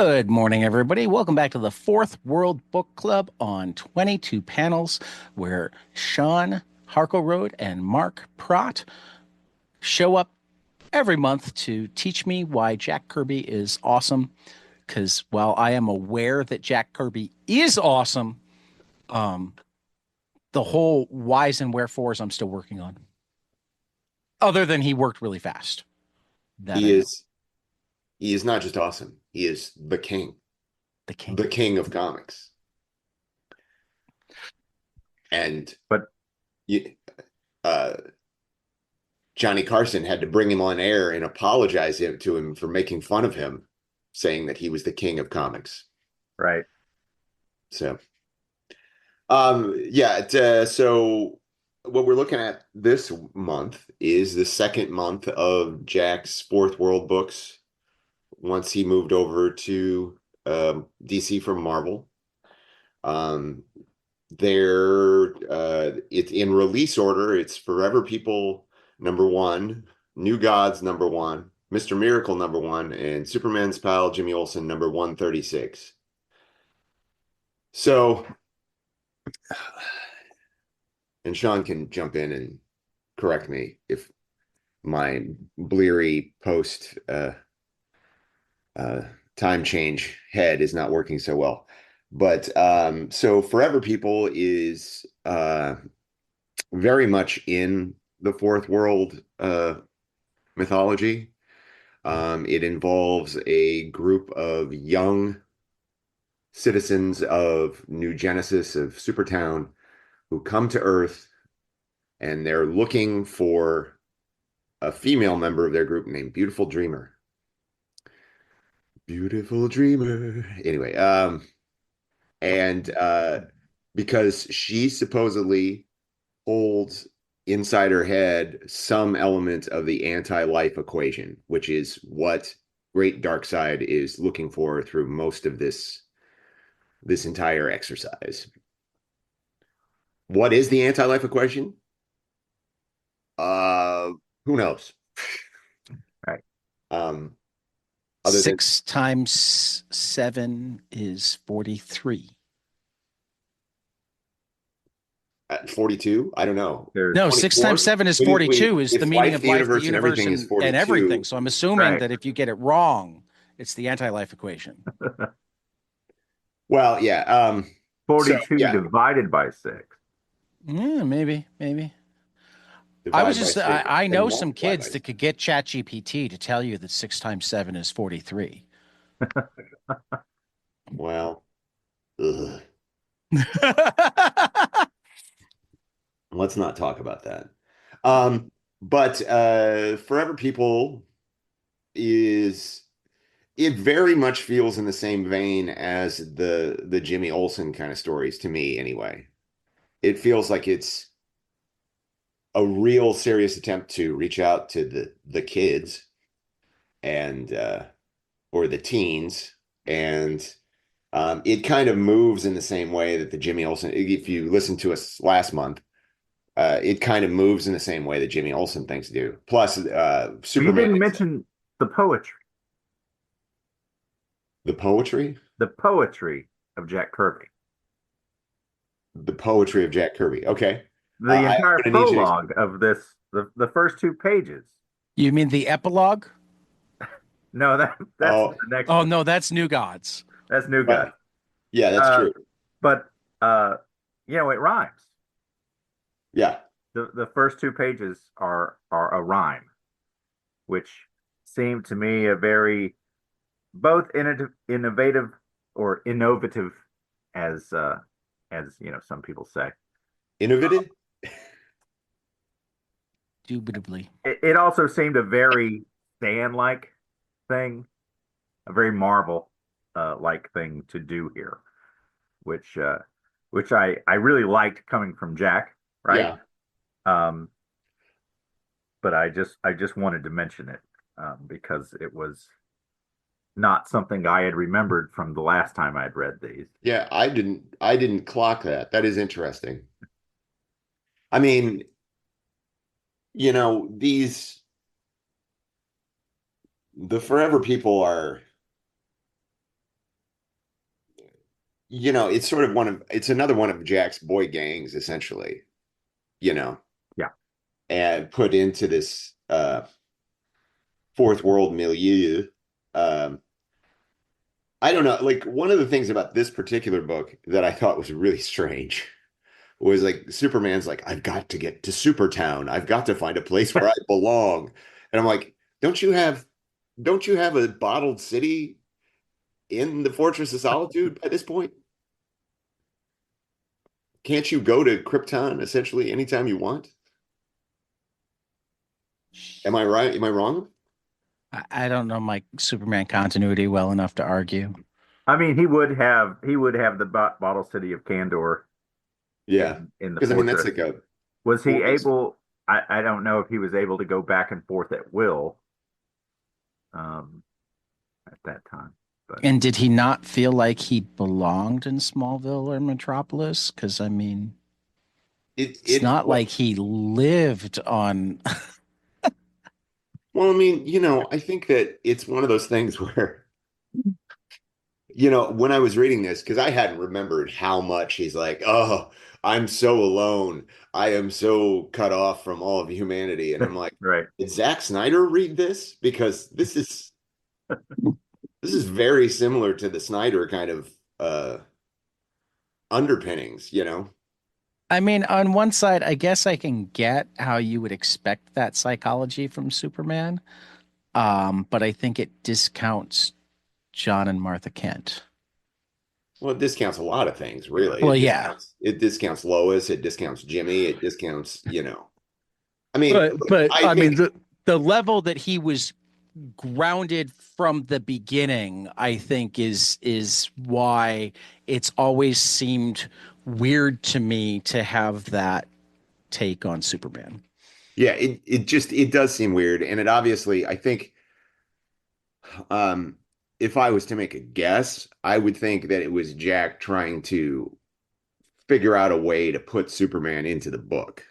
Good morning, everybody. Welcome back to the Fourth World Book Club on 22 panels, where Sean Harklerode and Mark Pracht show up every month to teach me why Jack Kirby is awesome. Because while I am aware that Jack Kirby is awesome, um, the whole whys and wherefores I'm still working on. Other than he worked really fast. That I He know. is he is not just awesome. He is The king. the king of comics. And But you, uh, Johnny Carson had to bring him on air and apologize to him for making fun of him, saying that he was the king of comics. right, So, yeah. So what we're looking at this month is the second month of Jack's Fourth World books. Once he moved over to DC from Marvel. Um, it's in release order. It's Forever People #1, New Gods #1, Mr. Miracle #1, and Superman's Pal Jimmy Olsen #136. So, and Sean can jump in and correct me if my bleary post uh, time change head is not working so well. But so Forever People is very much in the Fourth World mythology. It involves a group of young citizens of New Genesis of Supertown who come to Earth and they're looking for a female member of their group named Beautiful Dreamer. Beautiful Dreamer. Anyway, and because she supposedly holds inside her head some element of the anti-life equation, which is what Great Darkseid is looking for through most of this entire exercise. What is the anti-life equation? Uh, who knows? right. Other than 6 times 7 is 43. 42, I don't know. There's No, 6 24? times 7 is Wait, 42 is if the meaning life, of the life, the universe, and universe, everything is and 42, everything. So I'm assuming right. that if you get it wrong, it's the anti-life equation. well, yeah. So 42 yeah, divided by 6. Yeah, maybe. I was divide by just, six I and know some multiply by kids that six. could get ChatGPT to tell you that 6 times 7 is 43. Well, ugh. Let's not talk about that. But Forever People is it very much feels in the same vein as the Jimmy Olsen kind of stories to me anyway. It feels like it's a real serious attempt to reach out to the kids and or the teens and it kind of moves in the same way that the Jimmy Olsen, if you listen to us last month, it kind of moves in the same way that Jimmy Olsen things do. Plus, You Superman, didn't mention the poetry, the poetry, the poetry of Jack Kirby. the poetry of Jack Kirby. Okay. The I'm entire going to need you to. prologue of this, the first 2 pages. You mean the epilogue? No, that's the Oh, next Oh, one. no, that's New Gods. That's New God. right. Yeah, that's Uh, true. but it rhymes. Yeah. The first 2 pages are a rhyme, which seemed to me a very both innovative or innovative as some people say. Innovative? Indubitably. It also seemed a very Stan-like thing, a very Marvel like thing to do here, which I really liked coming from Jack, right? Yeah. Um, but I just wanted to mention it because it was not something I had remembered from the last time I'd read these. Yeah, I didn't clock that. That is interesting. I mean, the Forever People are it's sort of it's another one of Jack's boy gangs, essentially, you know, Yeah. and put into this fourth world milieu. Um, I don't know. Like one of the things about this particular book that I thought was really strange was like Superman's like, I've got to get to Supertown. I've got to find a place where I belong. And I'm like, don't you have a bottled city in the Fortress of Solitude by this point? Can't you go to Krypton essentially anytime you want? Am I right? Am I wrong? I don't know my Superman continuity well enough to argue. I mean, he would have the bottle city of Candor Yeah. in the Because I mean that's fortress. like a Was he fortress. able? I don't know if he was able to go back and forth at will um, at that time, but And did he not feel like he belonged in Smallville or Metropolis? Because I mean, it's It not like he lived on. well, I mean, I think that it's one of those things where, when I was reading this, because I hadn't remembered how much he's like, oh, I'm so alone. I am so cut off from all of humanity. And I'm like, right. did Zack Snyder read this? Because this is very similar to the Snyder kind of underpinnings. I mean, on one side, I guess I can get how you would expect that psychology from Superman, but I think it discounts John and Martha Kent. Well, it discounts a lot of things, Yeah. really. Well, yeah, It discounts Lois, it discounts Jimmy, it discounts. I mean, but I I mean think the level that he was grounded from the beginning, I think is why it's always seemed weird to me to have that take on Superman. yeah, it does seem weird. And it obviously, I think um if I was to make a guess, I would think that it was Jack trying to figure out a way to put Superman into the book,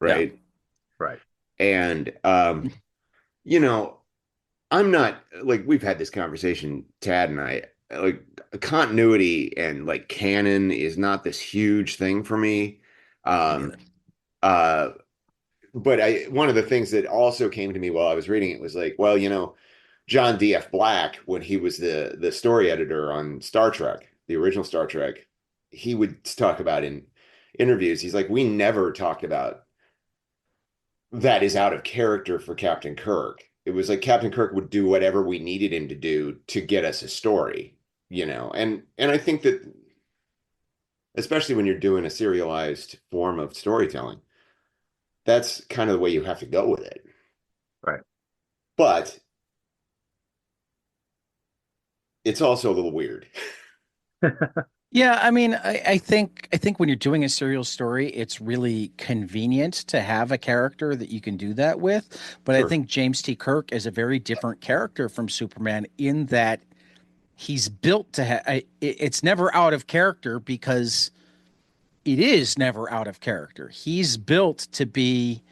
Yeah. right? Right. And you know, I'm not like we've had this conversation, Tad and I, like continuity and like canon is not this huge thing for me. Um uh but I one of the things that also came to me while I was reading it was like, well, John D.F. Black, when he was the story editor on Star Trek, the original Star Trek, he would talk about in interviews, he's like, we never talked about that is out of character for Captain Kirk. It was like Captain Kirk would do whatever we needed him to do to get us a story. And I think that especially when you're doing a serialized form of storytelling, that's kind of the way you have to go with it. Right. But it's also a little weird. Yeah, I mean, I think when you're doing a serial story, it's really convenient to have a character that you can do that with. But I Sure. think James T. Kirk is a very different character from Superman in that he's built to have. It's never out of character because it is never out of character. He's built to be,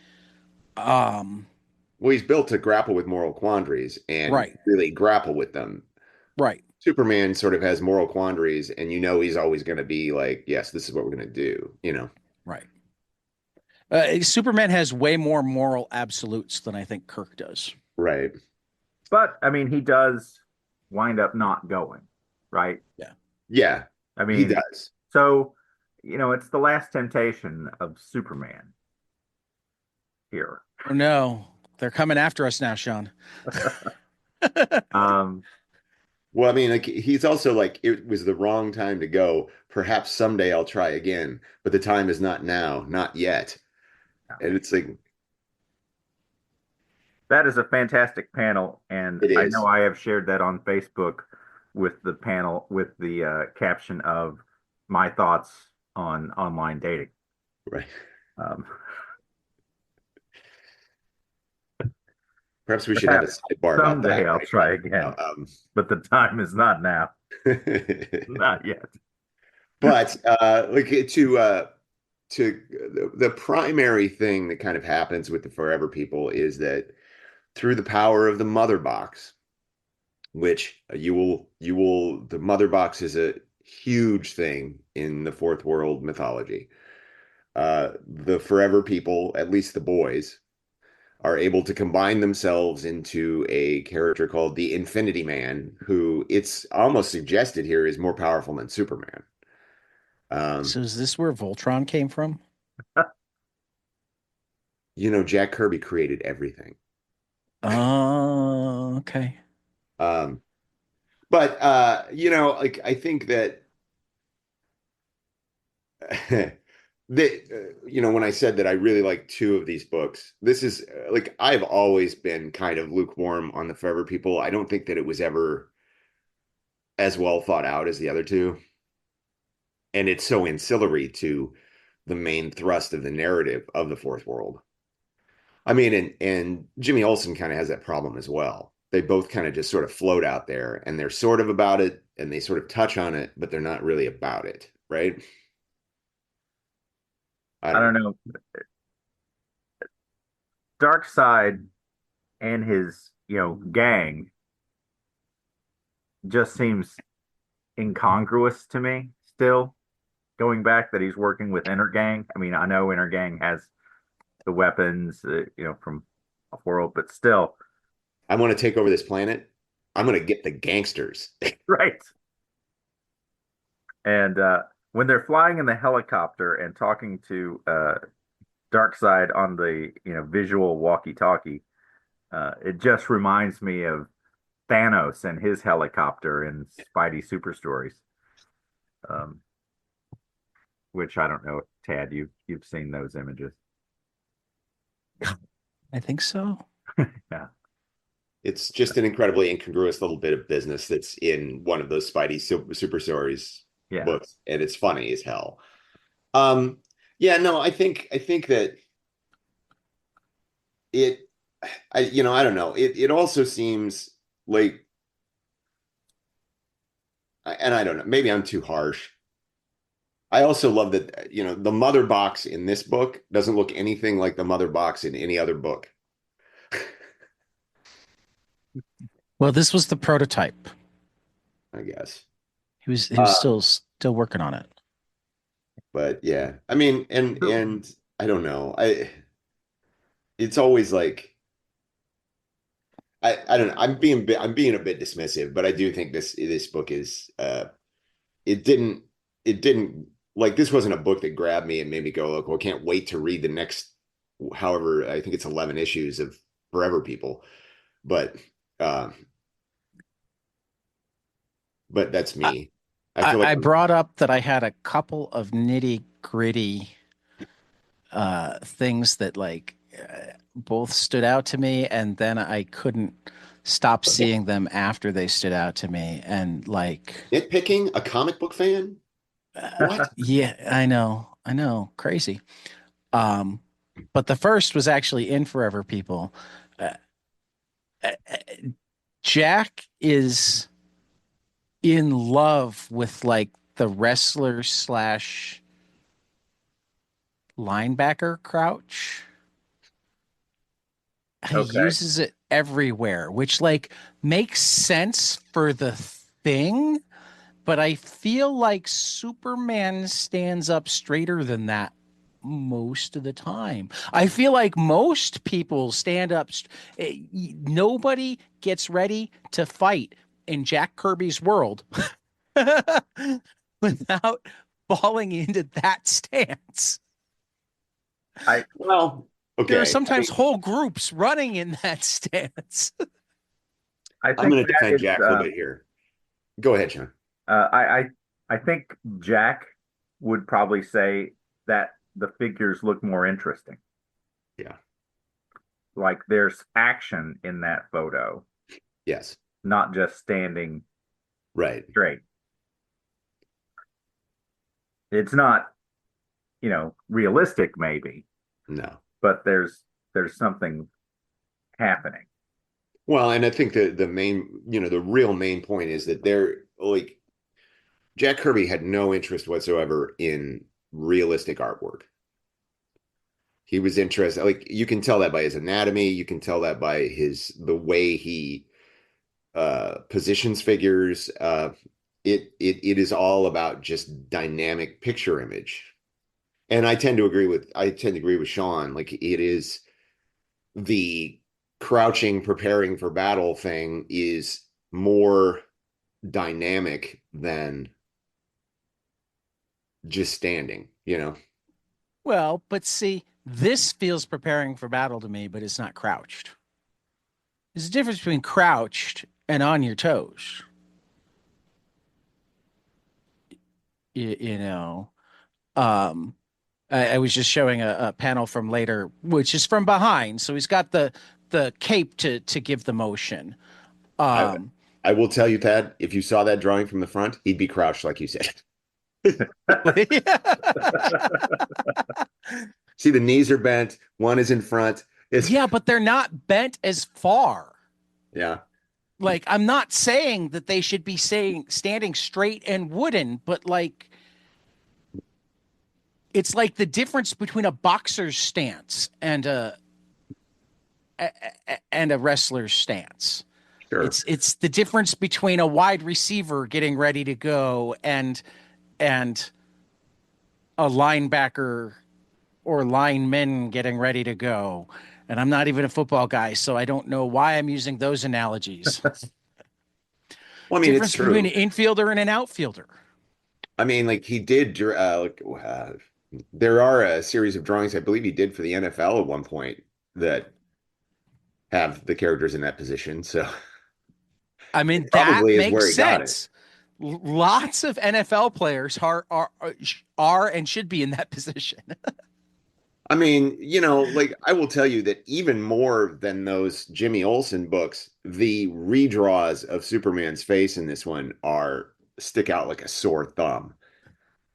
um, Well, he's built to grapple with moral quandaries and right, really grapple with them. right, Superman sort of has moral quandaries, and he's always going to be like, yes, this is what we're going to do. right. Superman has way more moral absolutes than I think Kirk does. Right. But I mean, he does wind up not going, right? Yeah. Yeah, I he mean, does. so it's the last temptation of Superman here. Oh no, they're coming after us now, Sean. Um, Well, I mean, like he's also like, it was the wrong time to go. Perhaps someday I'll try again, but the time is not now, not yet. And it's like, that is a fantastic panel, and it I know is. I have shared that on Facebook with the panel with the caption of my thoughts on online dating. Right. Um, Perhaps we should have a perhaps sidebar about someday that I'll right try now. again, but the time is not now, not yet. But like to the primary thing that kind of happens with the Forever People is that through the power of the mother box, which the mother box is a huge thing in the Fourth World mythology. The Forever People, at least the boys, are able to combine themselves into a character called the Infinity Man, who it's almost suggested here is more powerful than Superman. So is this where Voltron came from? Jack Kirby created everything. Oh, okay. Um, but like I think that when I said that I really like two of these books, this is like I've always been kind of lukewarm on the Forever People. I don't think that it was ever as well thought out as the other two. And it's so ancillary to the main thrust of the narrative of the Fourth World. I mean, and Jimmy Olsen kind of has that problem as well. They both kind of just sort of float out there and they're sort of about it and they sort of touch on it, but they're not really about it, right? I I don't don't know. know. Dark Side and his, gang just seems incongruous to me still. Going back that he's working with Inner Gang. I mean, I know Inner Gang has the weapons, from off world, but still, I want to take over this planet. I'm going to get the gangsters. right. And when they're flying in the helicopter and talking to Darkseid on the visual walkie-talkie, it just reminds me of Thanos and his helicopter in Spidey Super Stories. Um, which I don't know, Tad, you've seen those images. I think so. Yeah. It's just an incredibly incongruous little bit of business that's in one of those Spidey Super Stories Yeah. books, and it's funny as hell. Yeah, no, I think that it, I don't know. It also seems like, and I don't know, maybe I'm too harsh. I also love that, the mother box in this book doesn't look anything like the mother box in any other book. Well, this was the prototype. I guess. He was Uh, still working on it. but yeah, I mean, and I don't know. It's always like I don't know. I'm being a bit dismissive, but I do think this book is it didn't it didn't like this wasn't a book that grabbed me and made me go, look, well, I can't wait to read the next however, I think it's 11 issues of Forever People. But uh but that's I, me. I I, feel like I brought up that I had a couple of nitty gritty things that both stood out to me, and then I couldn't stop seeing them after they stood out to me. And nitpicking a comic book fan. What? yeah, I know, crazy. Um, but the first was actually in Forever People. Uh, uh, Jack is in love with the wrestler slash linebacker Crouch. He Okay. uses it everywhere, which makes sense for the thing, but I feel like Superman stands up straighter than that most of the time. I feel like most people stand up. Nobody gets ready to fight in Jack Kirby's world without falling into that stance. I Well, There are okay. sometimes whole groups running in that stance. I I'm think going to that defend is Jack a little bit here. Go ahead, Sean. uh, I, I I think Jack would probably say that the figures look more interesting. Yeah. Like there's action in that photo, Yes. not just standing Right. straight. It's not, realistic maybe, No. but there's something happening. Well, and I think the main, the real main point is that they're like Jack Kirby had no interest whatsoever in realistic artwork. He was interested, like you can tell that by his anatomy, you can tell that by the way he positions figures. it is all about just dynamic picture image. And I tend to agree with Sean. Like it is the crouching, preparing for battle thing is more dynamic than just standing, you know? Well, but see, this feels preparing for battle to me, but it's not crouched. There's a difference between crouched and on your toes. You know, um, I was just showing a panel from later, which is from behind, so he's got the cape to give the motion. I Um, I will tell you, Pat, if you saw that drawing from the front, he'd be crouched like you said. See, the knees are bent, one is in front. It's yeah, but they're not bent as far. yeah, Like I'm not saying that they should be saying standing straight and wooden, but like it's like the difference between a boxer's stance and a wrestler's stance. sure. It's the difference between a wide receiver getting ready to go and a linebacker or linemen getting ready to go. And I'm not even a football guy, so I don't know why I'm using those analogies. Well, I mean, it's Difference between true. an infielder and an outfielder. I mean, like he did, there are a series of drawings I believe he did for the NFL at one point that have the characters in that position. So I it mean, that probably is makes where he got it. sense. Lots of NFL players are and should be in that position. I mean, like I will tell you that even more than those Jimmy Olsen books, the redraws of Superman's face in this one are stick out like a sore thumb.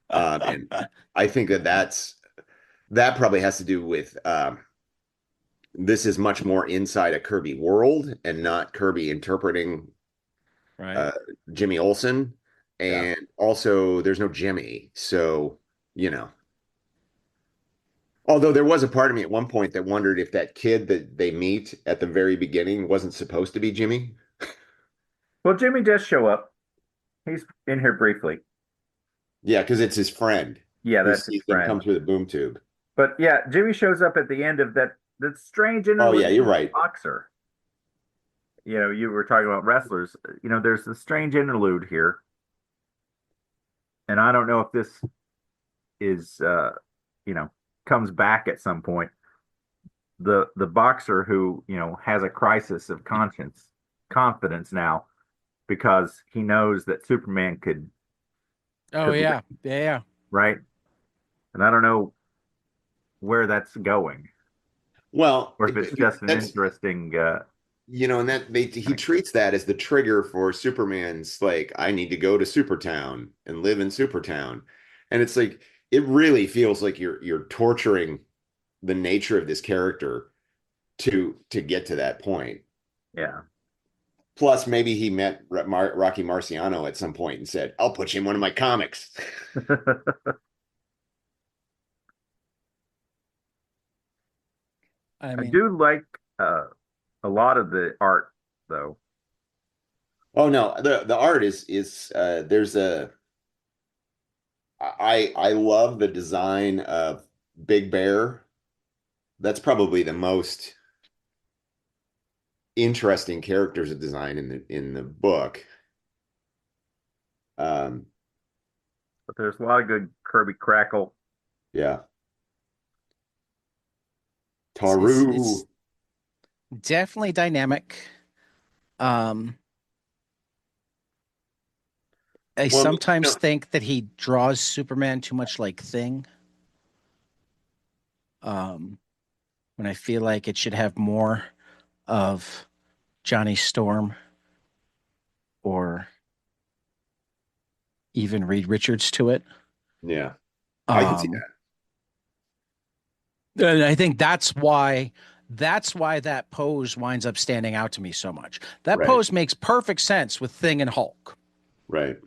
And I think that probably has to do with this is much more inside a Kirby world and not Kirby interpreting Right. uh, Jimmy Olsen. Yeah. And also, there's no Jimmy, so you know. Although there was a part of me at one point that wondered if that kid that they meet at the very beginning wasn't supposed to be Jimmy. Well, Jimmy does show up. He's in here briefly. Yeah, because it's his friend Yeah, who that's his sees them come friend. through the boom tube. But yeah, Jimmy shows up at the end of that strange Oh yeah, interlude you're with the right. boxer. You were talking about wrestlers. There's a strange interlude here, and I don't know if this is you know, comes back at some point. The boxer who, has a crisis of confidence now because he knows that Superman Oh could win, yeah, yeah. right? And I don't know where that's going, Well, or if it's just an that's interesting and that he thing. treats that as the trigger for Superman's like, I need to go to Supertown and live in Supertown. And it's like it really feels like you're torturing the nature of this character to get to that point. Yeah. Plus, maybe he met Rocky Marciano at some point and said, I'll put you in one of my comics. I I mean, do like a lot of the art though. Oh no, the art is there's a I love the design of Big Bear. That's probably the most interesting characters of design in the book. Um, But there's a lot of good Kirby Crackle. yeah, it's Taru. definitely dynamic. Um, I Well, sometimes think that he draws Superman too much like Thing. Um, when I feel like it should have more of Johnny Storm or even Reed Richards to it. yeah, I can see Um, that. and I think that's why that pose winds up standing out to me so much. That Right, pose makes perfect sense with Thing and Hulk, right.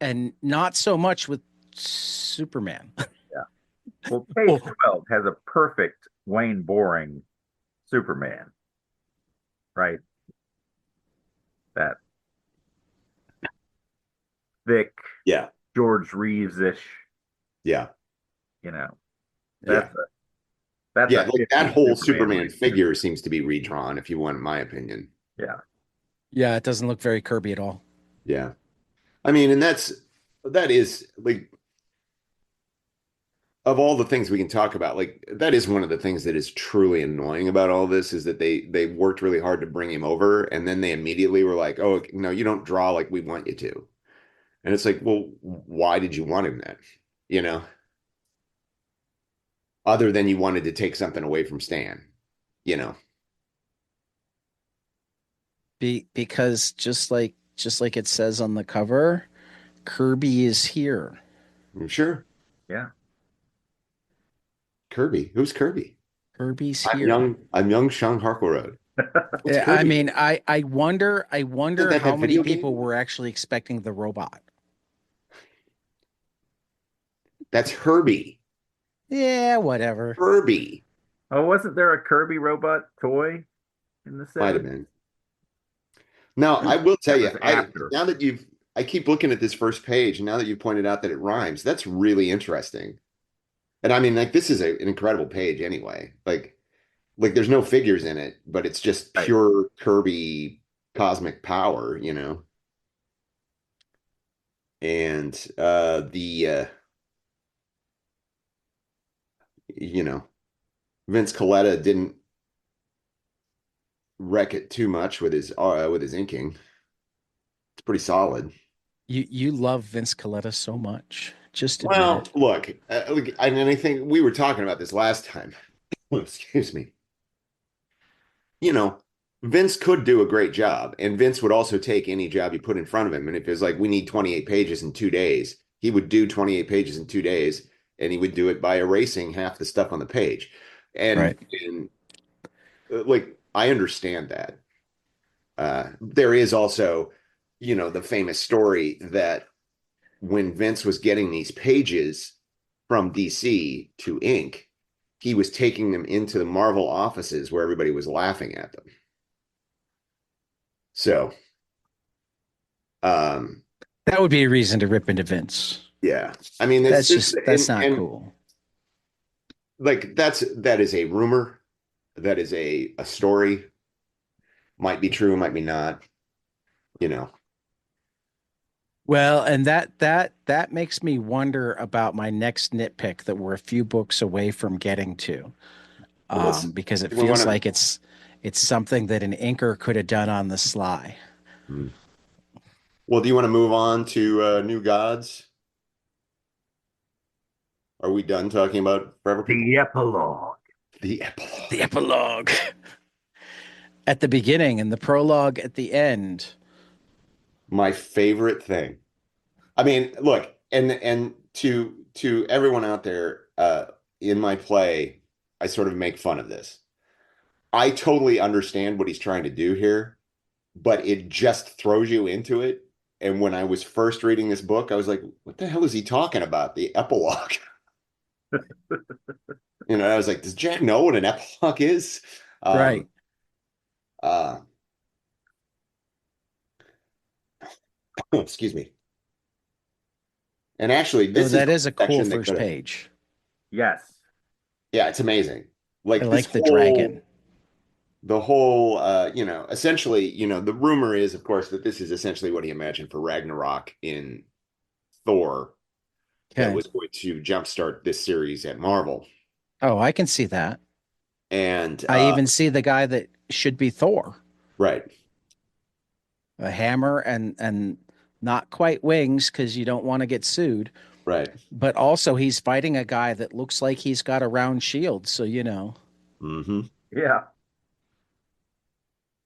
and not so much with Superman. Yeah. Well, page Oh, 12 has a perfect Wayne Boring Superman, right? That thick Yeah. George Reeves-ish, Yeah. you know. Yeah. That's a that's Yeah. a Like that 50s whole Superman Superman right there. figure seems to be redrawn, if you want my opinion. Yeah. Yeah, it doesn't look very Kirby at all. Yeah. I mean, and that is like of all the things we can talk about, like that is one of the things that is truly annoying about all this is that they worked really hard to bring him over and then they immediately were like, "Oh, no, you don't draw like we want you to." And it's like, "Well, why did you want him then?" You know, other than you wanted to take something away from Stan, you know. Because just like it says on the cover, Kirby is here. I'm sure. Yeah. Kirby. Who's Kirby? Kirby's I'm here. young. I'm young Sean Harklerode. What's Yeah, I Kirby? mean, I Isn't wonder that how that many video people game? were actually expecting the robot. That's Herbie. Yeah, whatever. Herbie. Oh, wasn't there a Kirby robot toy in the Might have 70s? been. Now, I will tell That you, was I after. now that I keep looking at this first page, and now that you've pointed out that it rhymes, that's really interesting. And I mean, like, this is an incredible page anyway. Like, there's no figures in it, but it's just Right. pure Kirby cosmic power, you know. And you know, Vince Coletta didn't wreck it too much with his inking. It's pretty solid. You love Vince Coletta so much. Just admit Well, it. look, I mean, I think we were talking about this last time. Excuse me. You know, Vince could do a great job, and Vince would also take any job you put in front of him. And if it's like we need 28 pages in 2 days, he would do 28 pages in 2 days, and he would do it by erasing half the stuff on the page. Right. And like I understand that. There is also, you know, the famous story that when Vince was getting these pages from DC to ink, he was taking them into the Marvel offices where everybody was laughing at them. So, um, That would be a reason to rip into Vince. yeah, I mean, That's not and cool. like that is a rumor, that is a story, might be true, might be not, you know. Well, and that makes me wonder about my next nitpick that we're a few books away from getting to. Well, let's Because it we want feels to. like it's something that an inker could have done on the sly. Well, do you want to move on to New Gods? Are we done talking about Forever People? The epilogue. The epilogue. The epilogue at the beginning and the prologue at the end. My favorite thing. I mean, look, and to everyone out there, in my play, I sort of make fun of this. I totally understand what he's trying to do here, but it just throws you into it. And when I was first reading this book, I was like, what the hell is he talking about? The epilogue. You know, I was like, does Jack know what an epilogue is? Right. Uh, excuse me. And actually, Oh, this is that the is a cool section that first could have, page. Yes. yeah, it's amazing. I Like like the dragon. the whole, you know, essentially, you know, the rumor is, of course, that this is essentially what he imagined for Ragnarok in Thor that Okay. was going to jumpstart this series at Marvel. Oh, I can see that. And, I even see the guy that should be Thor, right, a hammer and not quite wings because you don't want to get sued. right. But also, he's fighting a guy that looks like he's got a round shield. So, you know, Hmm. Yeah.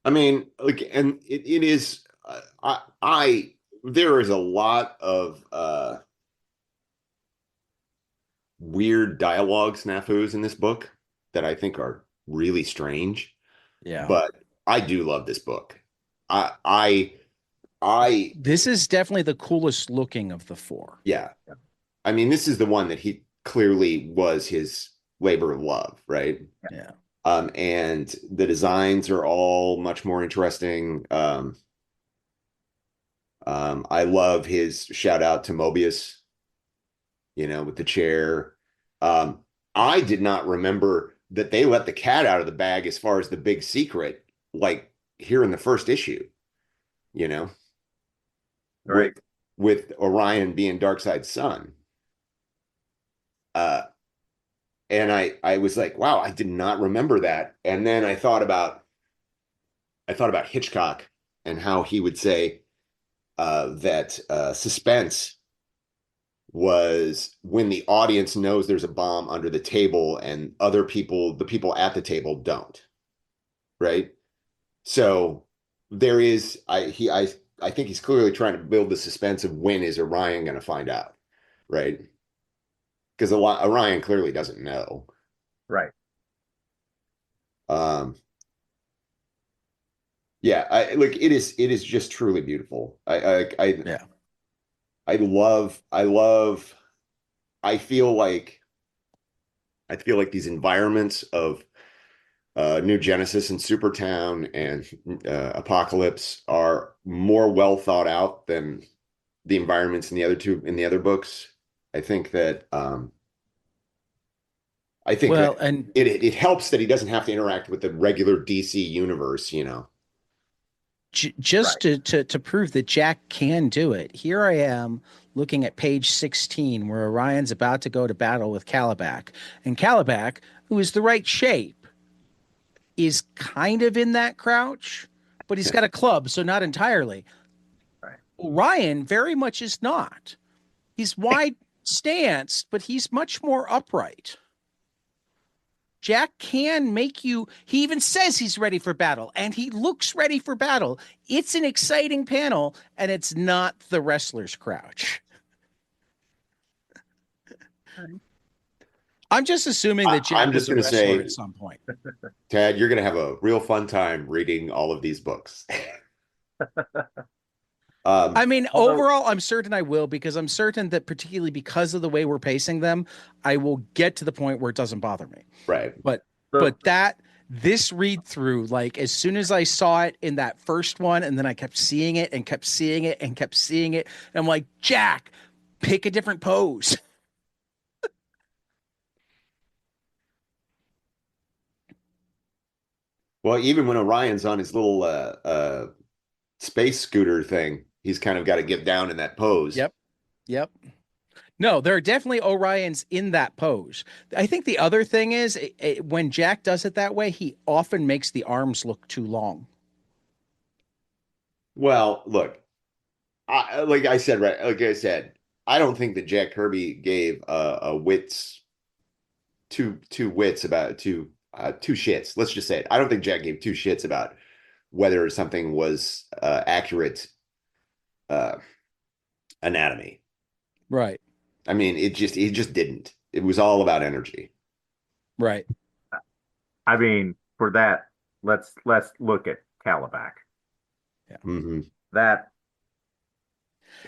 I mean, like, and it is, there is a lot of weird dialogue snafus in this book that I think are really strange, yeah. but I do love this book. I, I, I, This is definitely the coolest looking of the four. yeah. I mean, this is the one that he clearly was his labor of love, right? Yeah. And the designs are all much more interesting. I love his shout out to Mobius, with the chair. Um, I did not remember that they let the cat out of the bag as far as the big secret, like here in the first issue, you know, with Right. with Orion being Darkseid's son. Uh, and I was like, wow, I did not remember that. And then I thought about Hitchcock and how he would say that suspense was when the audience knows there's a bomb under the table and other people, the people at the table don't, right? So there is I think he's clearly trying to build the suspense of when is Orion going to find out, right? Because Orion clearly doesn't know. Right. Um, yeah, it is just truly beautiful. Yeah. I love I feel like I feel like these environments of New Genesis and Supertown and Apocalypse are more well thought out than the environments in the other books. I think that I think that Well, and it helps that he doesn't have to interact with the regular DC universe. just Right. to prove that Jack can do it, here I am looking at page 16 where Orion's about to go to battle with Calabac. And Calabac, who is the right shape, is kind of in that crouch, but he's got a club, so not entirely. Right. Orion very much is not. He's wide stance, but he's much more upright. Jack can make you, he even says he's ready for battle, and he looks ready for battle. It's an exciting panel, and it's not the wrestler's crouch. I'm just assuming that I'm Jack just was a going to wrestler say, at some point. Tad, you're going to have a real fun time reading all of these books. I um, mean, Although, overall, I'm certain I will because I'm certain that, particularly because of the way we're pacing them, I will get to the point where it doesn't bother me. right. But the but this read through, like as soon as I saw it in that first one, and then I kept seeing it and kept seeing it and kept seeing it, and I'm like, Jack, pick a different pose. Well, even when Orion's on his little space scooter thing, he's kind of got to get down in that pose. Yep. Yep. No, there are definitely Orions in that pose. I think the other thing is when Jack does it that way, he often makes the arms look too long. Well, look, like I said, I don't think that Jack Kirby gave a wits two wits about two shits. Let's just say it. I don't think Jack gave two shits about whether something was accurate uh, anatomy. Right. I mean, it just didn't. It was all about energy. Right. I mean, for that, let's look at Calabac. Yeah. Hmm. That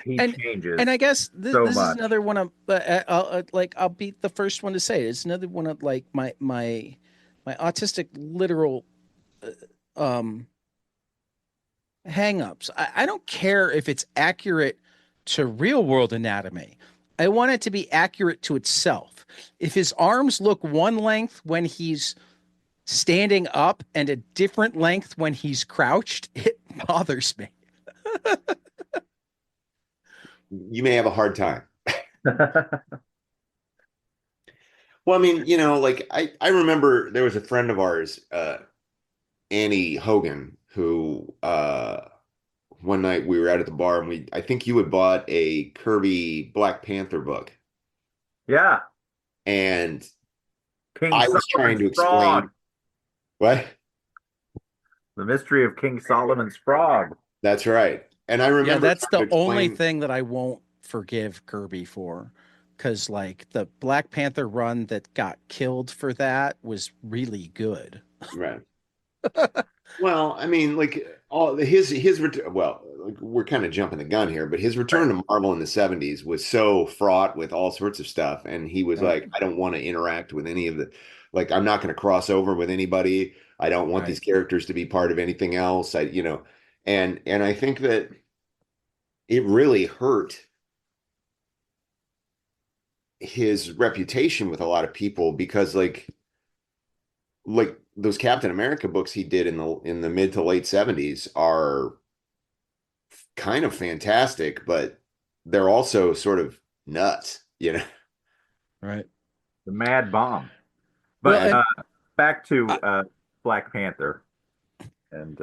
he and changes and I guess this so this is much. another one of I'll be the first one to say it. It's another one of like my autistic literal um hangups. I don't care if it's accurate to real world anatomy. I want it to be accurate to itself. If his arms look one length when he's standing up and a different length when he's crouched, it bothers me. You may have a hard time. Well, I mean, like I remember there was a friend of ours, Annie Hogan, who one night we were out at the bar and I think you had bought a Kirby Black Panther book. Yeah, And King I was trying Solomon's to frog. explain what? The mystery of King Solomon's frog. That's right. And I Yeah, remember that's trying to the only explain, thing that I won't forgive Kirby for. Because, like, the Black Panther run that got killed for that was really good. right. Well, I mean, like all his return. Well, like, we're kind of jumping the gun here, but his return Right. to Marvel in the '70s was so fraught with all sorts of stuff, and he was Right. like, "I don't want to interact with any of the, like, I'm not going to cross over with anybody. I don't want these Right. characters to be part of anything else. And I think that it really hurt his reputation with a lot of people because like those Captain America books he did in the mid to late 70s are kind of fantastic, but they're also sort of nuts, you know. Right. The Mad Bomb. Well, But and back to I, Black Panther, and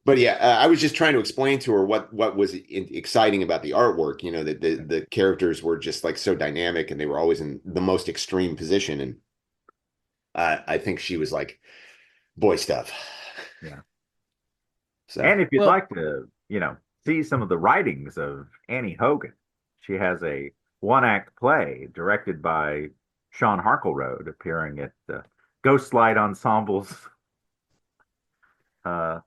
But yeah, I was just trying to explain to her what was exciting about the artwork, you know, that the characters were just like so dynamic and they were always in the most extreme position. And I think she was like, boy stuff. yeah. So, And if you'd well, like to, see some of the writings of Annie Hogan, she has a one-act play directed by Sean Harklerode, appearing at Ghostlight Ensemble's uh,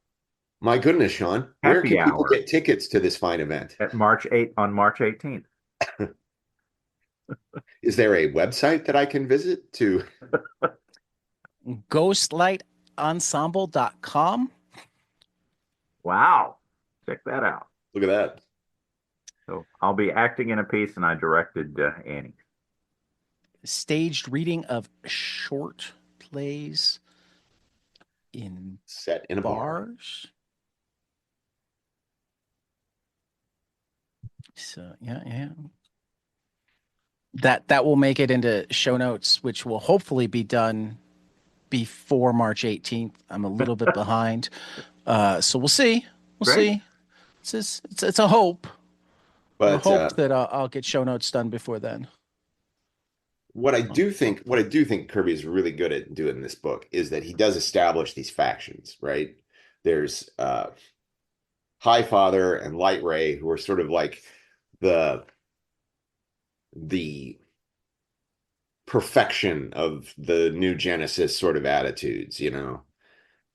my goodness, Sean, where happy can people hour get tickets to this fine event? at March 18th. Is there a website that I can visit to? ghostlightensemble.com. Wow. Check that out. Look at that. So I'll be acting in a piece, and I directed Annie. Staged reading of short plays in Set in a bar. bars. So yeah. That will make it into show notes, which will hopefully be done before March 18th. I'm a little bit behind. So we'll see. We'll Great. see. It's a hope. A But hope that I'll get show notes done before then. what I do think Kirby is really good at doing in this book is that he does establish these factions, right? There's Highfather and Light Ray, who are sort of like the the perfection of the new Genesis sort of attitudes, you know.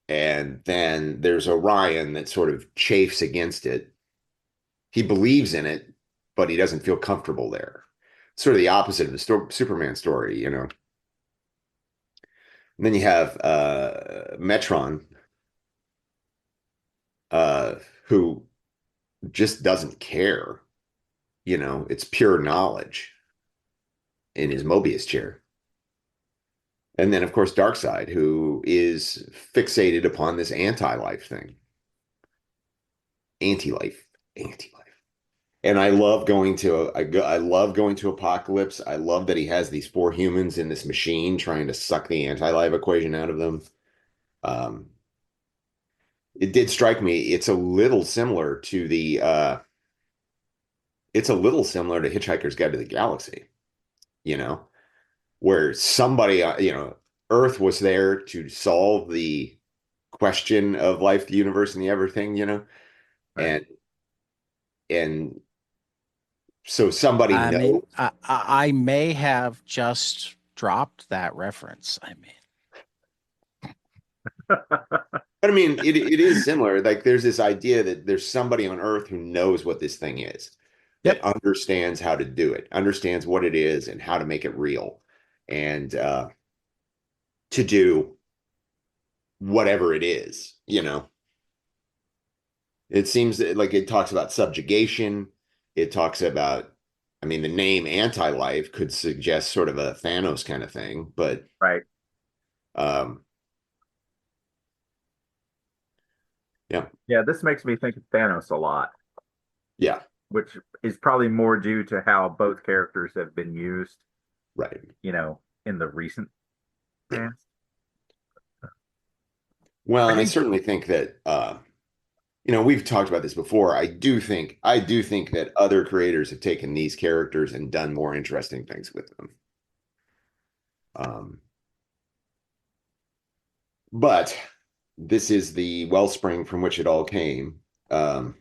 And then there's Orion that sort of chafes against it. He believes in it, but he doesn't feel comfortable there. Sort of the opposite of the Superman story, you know. And then you have Metron, uh, who just doesn't care. You know, it's pure knowledge in his Mobius chair. And then, of course, Darkseid, who is fixated upon this anti-life thing. Anti-life, anti-life. And I love going to Apocalypse. I love that he has these four humans in this machine trying to suck the anti-life equation out of them. Um, it did strike me. It's a little similar to Hitchhiker's Guide to the Galaxy, you know, where somebody, Earth was there to solve the question of life, the universe, and the everything, you know, Right. and so somebody I mean, knows. I may have just dropped that reference. I mean, But I mean, it is similar. Like there's this idea that there's somebody on Earth who knows what this thing is, that yep. understands how to do it, understands what it is and how to make it real, and to do whatever it is, you know. It seems that, like, it talks about subjugation. It talks about, I mean, the name anti-life could suggest sort of a Thanos kind of thing, but Right. um, yeah, Yeah, this makes me think of Thanos a lot, yeah, which is probably more due to how both characters have been used, right. in the recent Yeah. past. Well, I and I think, certainly think that we've talked about this before. I do think that other creators have taken these characters and done more interesting things with them. Um, but this is the wellspring from which it all came. I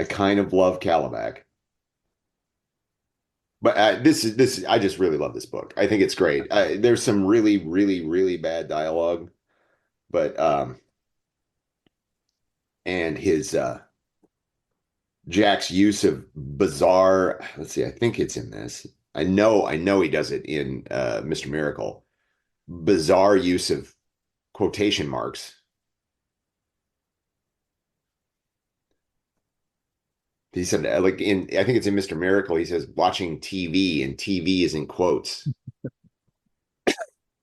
kind of love Calabac, but I just really love this book. I think it's great. There's some really, really, really bad dialogue, but and his Jack's use of bizarre, let's see, I think it's in this. I know he does it in Mr. Miracle. Bizarre use of quotation marks. He said, like I think it's in Mr. Miracle, he says watching TV, and TV is in quotes.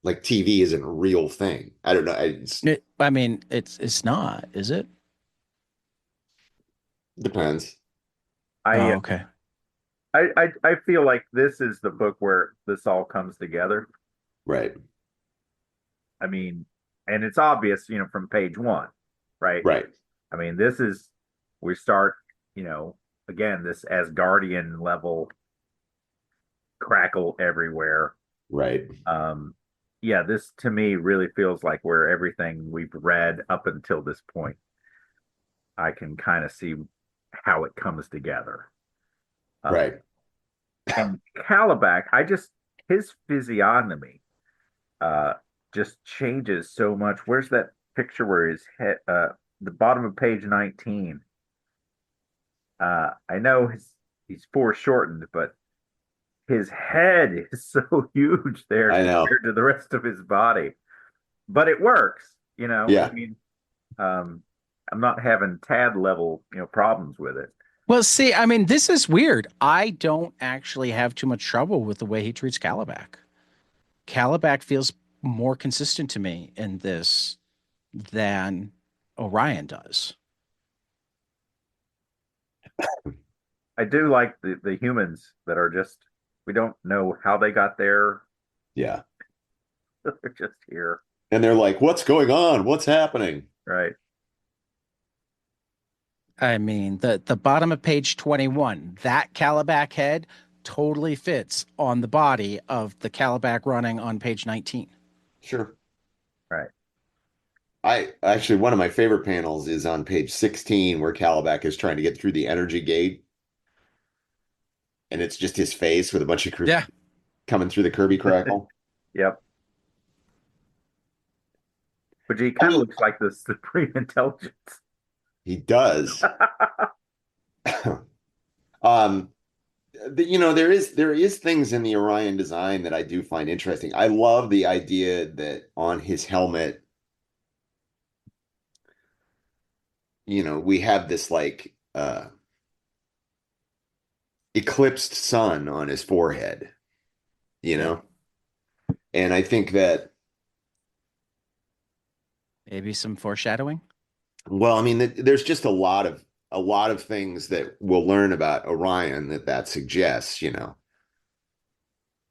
Like TV isn't a real thing. I don't know. I mean, it's not, is it? Depends. I Oh, okay. I feel like this is the book where this all comes together. Right. I mean, and it's obvious, from page one, right? Right. I mean, we start, again, this Asgardian level crackle everywhere. Right. Yeah, this to me really feels like where everything we've read up until this point, I can kind of see how it comes together. Right. And Calabac, his physiognomy uh just changes so much. Where's that picture where his head the bottom of page 19? I know he's foreshortened, but his head is so huge there I know. compared to the rest of his body. But it works, Yeah. I mean, I'm not having Tad level, problems with it. Well, see, I mean, this is weird. I don't actually have too much trouble with the way he treats Calabac. Calabac feels more consistent to me in this than Orion does. I do like the humans that are just, we don't know how they got there. Yeah. They're just here. And they're like, what's going on? What's happening? Right. I mean, the bottom of page 21, that Calabac head totally fits on the body of the Calabac running on page 19. Sure. Right. I actually, one of my favorite panels is on page 16 where Calabac is trying to get through the energy gate. And it's just his face with a bunch of Yeah. coming through the Kirby crackle. Yep. But he kind of looks like the Supreme Intelligence. He does. There is things in the Orion design that I do find interesting. I love the idea that on his helmet, we have this like eclipsed sun on his forehead, you know? And I think that, Maybe some foreshadowing. well, I mean, there's just a lot of things that we'll learn about Orion that suggests.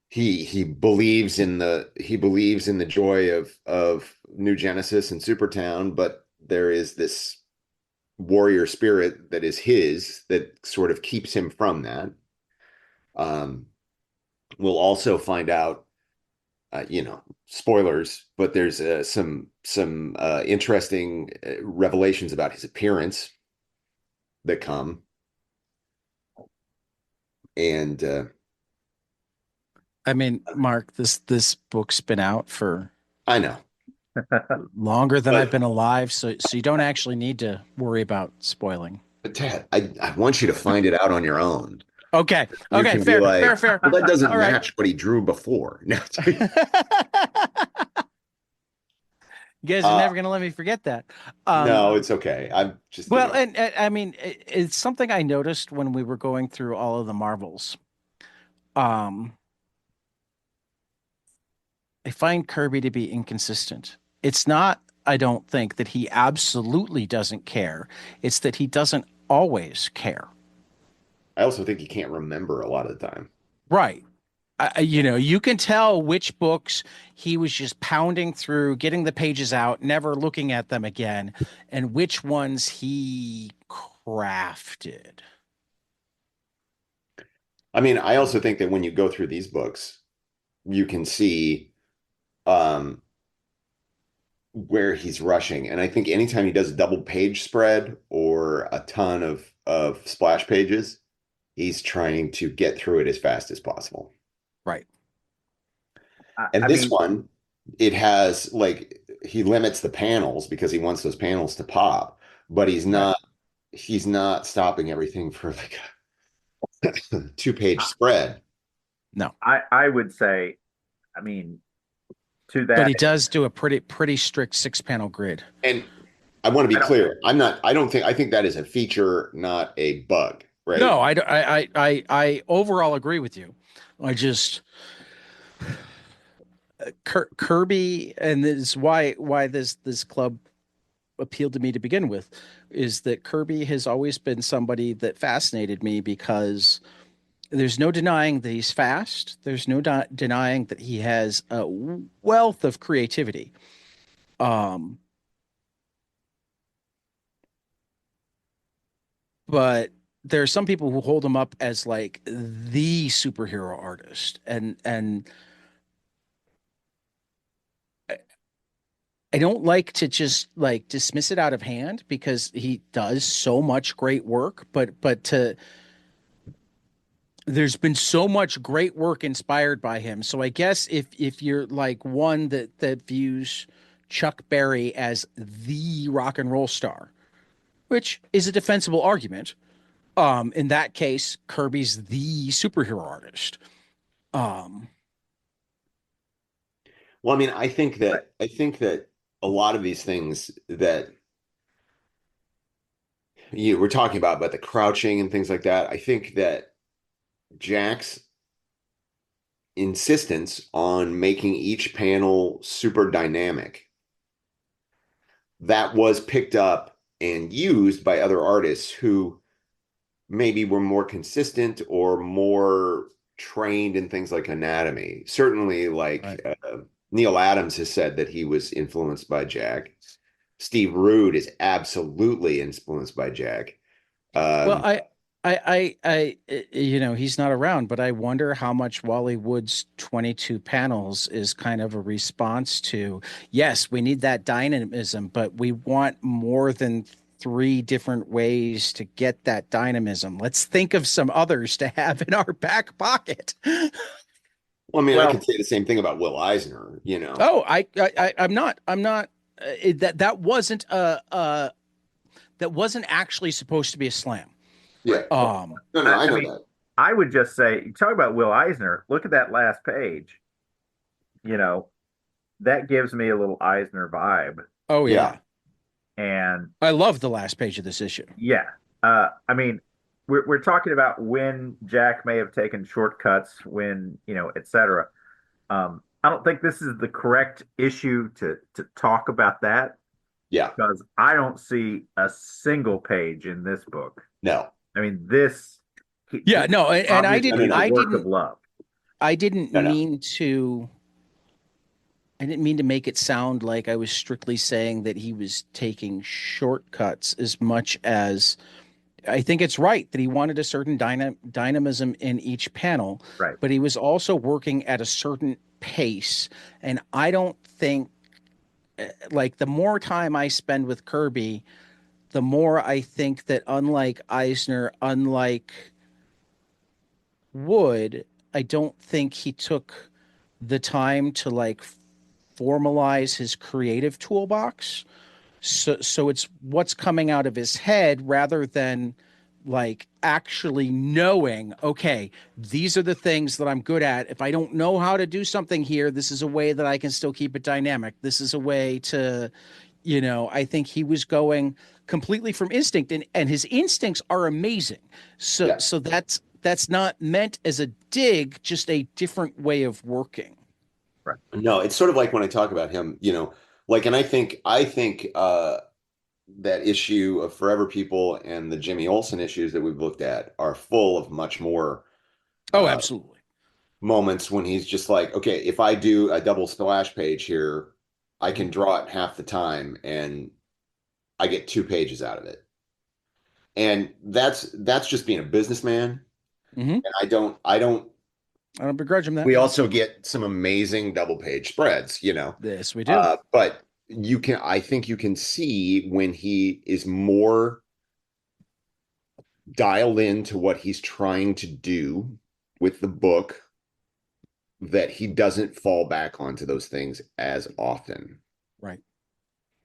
He believes in the joy of New Genesis and Supertown, but there is this warrior spirit that is his that sort of keeps him from that. We'll also find out, spoilers, but there's some interesting revelations about his appearance that come, and I mean, Mark, this book's been out for I know, longer than I've but been alive, so you don't actually need to worry about spoiling. but Ted, I want you to find it out on your own. Okay. You Okay. can be Fair. like, Fair. well, that doesn't All right. match what he drew before. No, You guys are uh, never going to let me forget that. no, it's okay. I'm just, Well, and I mean, it's something I noticed when we were going through all of the Marvels. Um, I find Kirby to be inconsistent. It's not, I don't think, that he absolutely doesn't care. It's that he doesn't always care. I also think he can't remember a lot of the time. Right. You can tell which books he was just pounding through, getting the pages out, never looking at them again, and which ones he crafted. I mean, I also think that when you go through these books, you can see um, where he's rushing. And I think anytime he does a double page spread or a ton of splash pages, he's trying to get through it as fast as possible. Right. And I this mean, one, it has like he limits the panels because he wants those panels to pop, but he's not stopping everything for like a 2-page spread. No. I would say, I mean, to But that he end, does do a pretty strict 6-panel grid. And I want to I be don't, clear. I think that is a feature, not a bug. right? No, I overall agree with you. I just Kirby, and this is why this club appealed to me to begin with, is that Kirby has always been somebody that fascinated me because there's no denying that he's fast. There's no denying that he has a wealth of creativity. Um, but there are some people who hold him up as like the superhero artist, and I don't like to just like dismiss it out of hand because he does so much great work, but to there's been so much great work inspired by him. So I guess if you're like one that views Chuck Berry as the rock and roll star, which is a defensible argument, in that case, Kirby's the superhero artist. Um, Well, I mean, I think that a lot of these things that you were talking about the crouching and things like that, I think that Jack's insistence on making each panel super dynamic, that was picked up and used by other artists who maybe were more consistent or more trained in things like anatomy. Certainly, like right. Neil Adams has said that he was influenced by Jack. Steve Rude is absolutely influenced by Jack. Well, Um, you know, he's not around, but I wonder how much Wally Wood's 22 panels is kind of a response to, yes, we need that dynamism, but we want more than three different ways to get that dynamism. Let's think of some others to have in our back pocket. well, I mean, I could Well, say the same thing about Will Eisner, you know. Oh, I'm not, that wasn't, that wasn't actually supposed to be a slam. Yeah. Um, No, no, I, I I know mean, that. I would just say, you talk about Will Eisner. Look at that last page. You know, that gives me a little Eisner vibe. oh Yeah. yeah. And I love the last page of this issue. yeah, I mean, we're talking about when Jack may have taken shortcuts, when et cetera. I don't think this is the correct issue to talk about that Yeah. because I don't see a single page in this book. No. I mean, this Yeah, he no, and No, no, obviously a no. work of love. I didn't No, no. mean to I didn't mean to make it sound like I was strictly saying that he was taking shortcuts as much as I think it's right that he wanted a certain dynamism in each panel, Right. but he was also working at a certain pace. And I don't think, like, the more time I spend with Kirby, the more I think that unlike Eisner, unlike Wood, I don't think he took the time to like formalize his creative toolbox. So it's what's coming out of his head rather than like actually knowing, okay, these are the things that I'm good at. If I don't know how to do something here, this is a way that I can still keep it dynamic. This is a way to, I think he was going completely from instinct, and his instincts are amazing. So Yeah. so that's not meant as a dig, just a different way of working. Right. No, it's sort of like when I talk about him, like, and I think that issue of Forever People and the Jimmy Olsen issues that we've looked at are full of much more Oh, uh, absolutely. moments when he's just like, okay, if I do a double splash page here, I can draw it in half the time and I get 2 pages out of it. And that's just being a businessman. Mm-hmm. And I don't I don't begrudge him that. we also get some amazing double page spreads. Yes, we do. But I think you can see when he is more dialed into what he's trying to do with the book that he doesn't fall back onto those things as often. Right.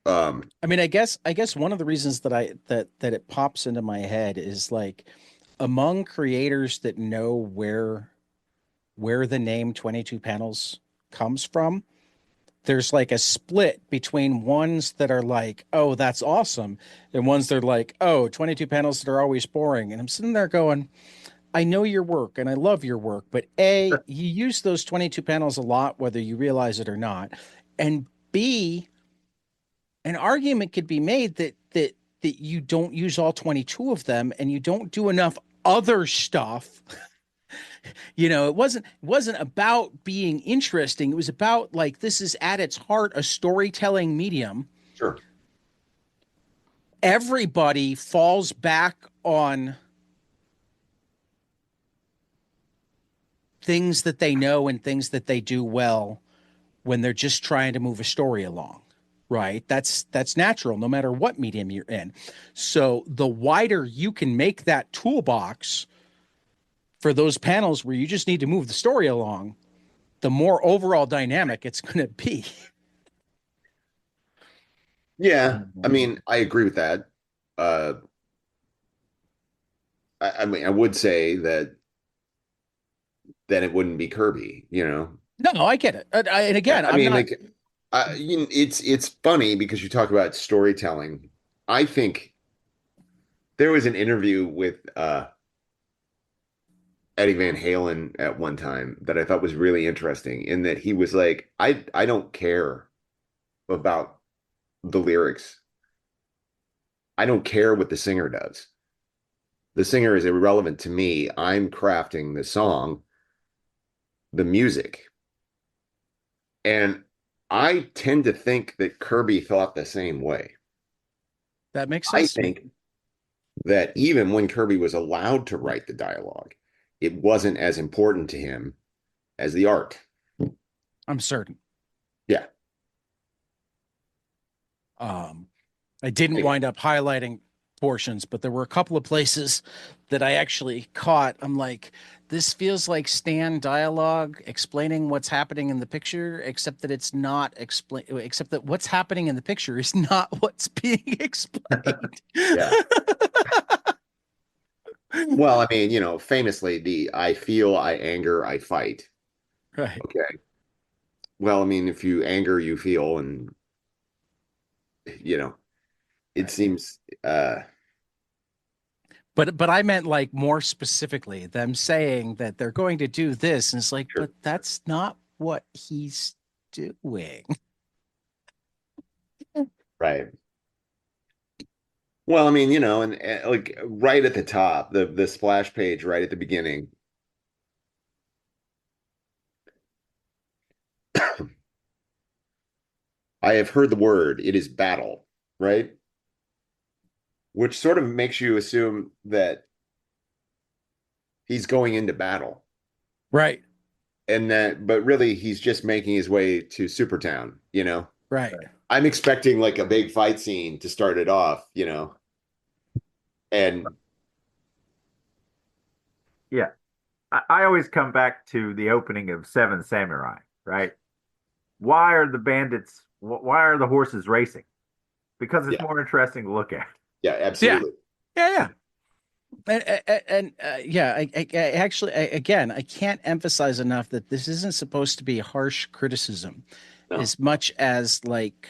Um, I mean, I guess one of the reasons that that it pops into my head is like among creators that know where the name 22 panels comes from, there's like a split between ones that are like, oh, that's awesome, and ones that are like, oh, 22 panels that are always boring. And I'm sitting there going, I know your work and I love your work, but A, you use those 22 panels a lot, whether you realize it or not. And B, an argument could be made that you don't use all 22 of them and you don't do enough other stuff. It wasn't about being interesting. It was about like this is at its heart a storytelling medium. Sure. Everybody falls back on things that they know and things that they do well when they're just trying to move a story along, right? That's natural no matter what medium you're in. So the wider you can make that toolbox for those panels where you just need to move the story along, the more overall dynamic it's going to be. Yeah, I mean, I agree with that. Uh, I mean, I would say that then it wouldn't be Kirby, you know. No, I get it. And again, I I'm mean, not. like, it's funny because you talk about storytelling. I think there was an interview with Eddie Van Halen at one time that I thought was really interesting in that he was like, I don't care about the lyrics. I don't care what the singer does. The singer is irrelevant to me. I'm crafting the song, the music. And I tend to think that Kirby thought the same way. That makes I sense to me. think that even when Kirby was allowed to write the dialogue, it wasn't as important to him as the art. I'm certain. Yeah. I didn't Anyway. wind up highlighting portions, but there were a couple of places that I actually caught. I'm like, this feels like Stan dialogue explaining what's happening in the picture, except that it's not except that what's happening in the picture is not what's being explained. Yeah. Well, I mean, famously, the I feel, I anger, I fight. Right. Okay. Well, I mean, if you anger, you feel, and it Right. seems But I meant like more specifically them saying that they're going to do this, and it's like, sure. but that's not what he's doing. Right. Well, I mean, and like right at the top, the splash page right at the beginning. I have heard the word, it is battle, right? Which sort of makes you assume that he's going into battle. Right. And but really he's just making his way to Supertown. Right. I'm expecting like a big fight scene to start it off, and Yeah. I always come back to the opening of Seven Samurai, right? Why are the bandits, why are the horses racing? Because it's yeah, more interesting to look at. yeah, Yeah. absolutely. Yeah. And yeah, I actually, again, I can't emphasize enough that this isn't supposed to be harsh criticism No. as much as like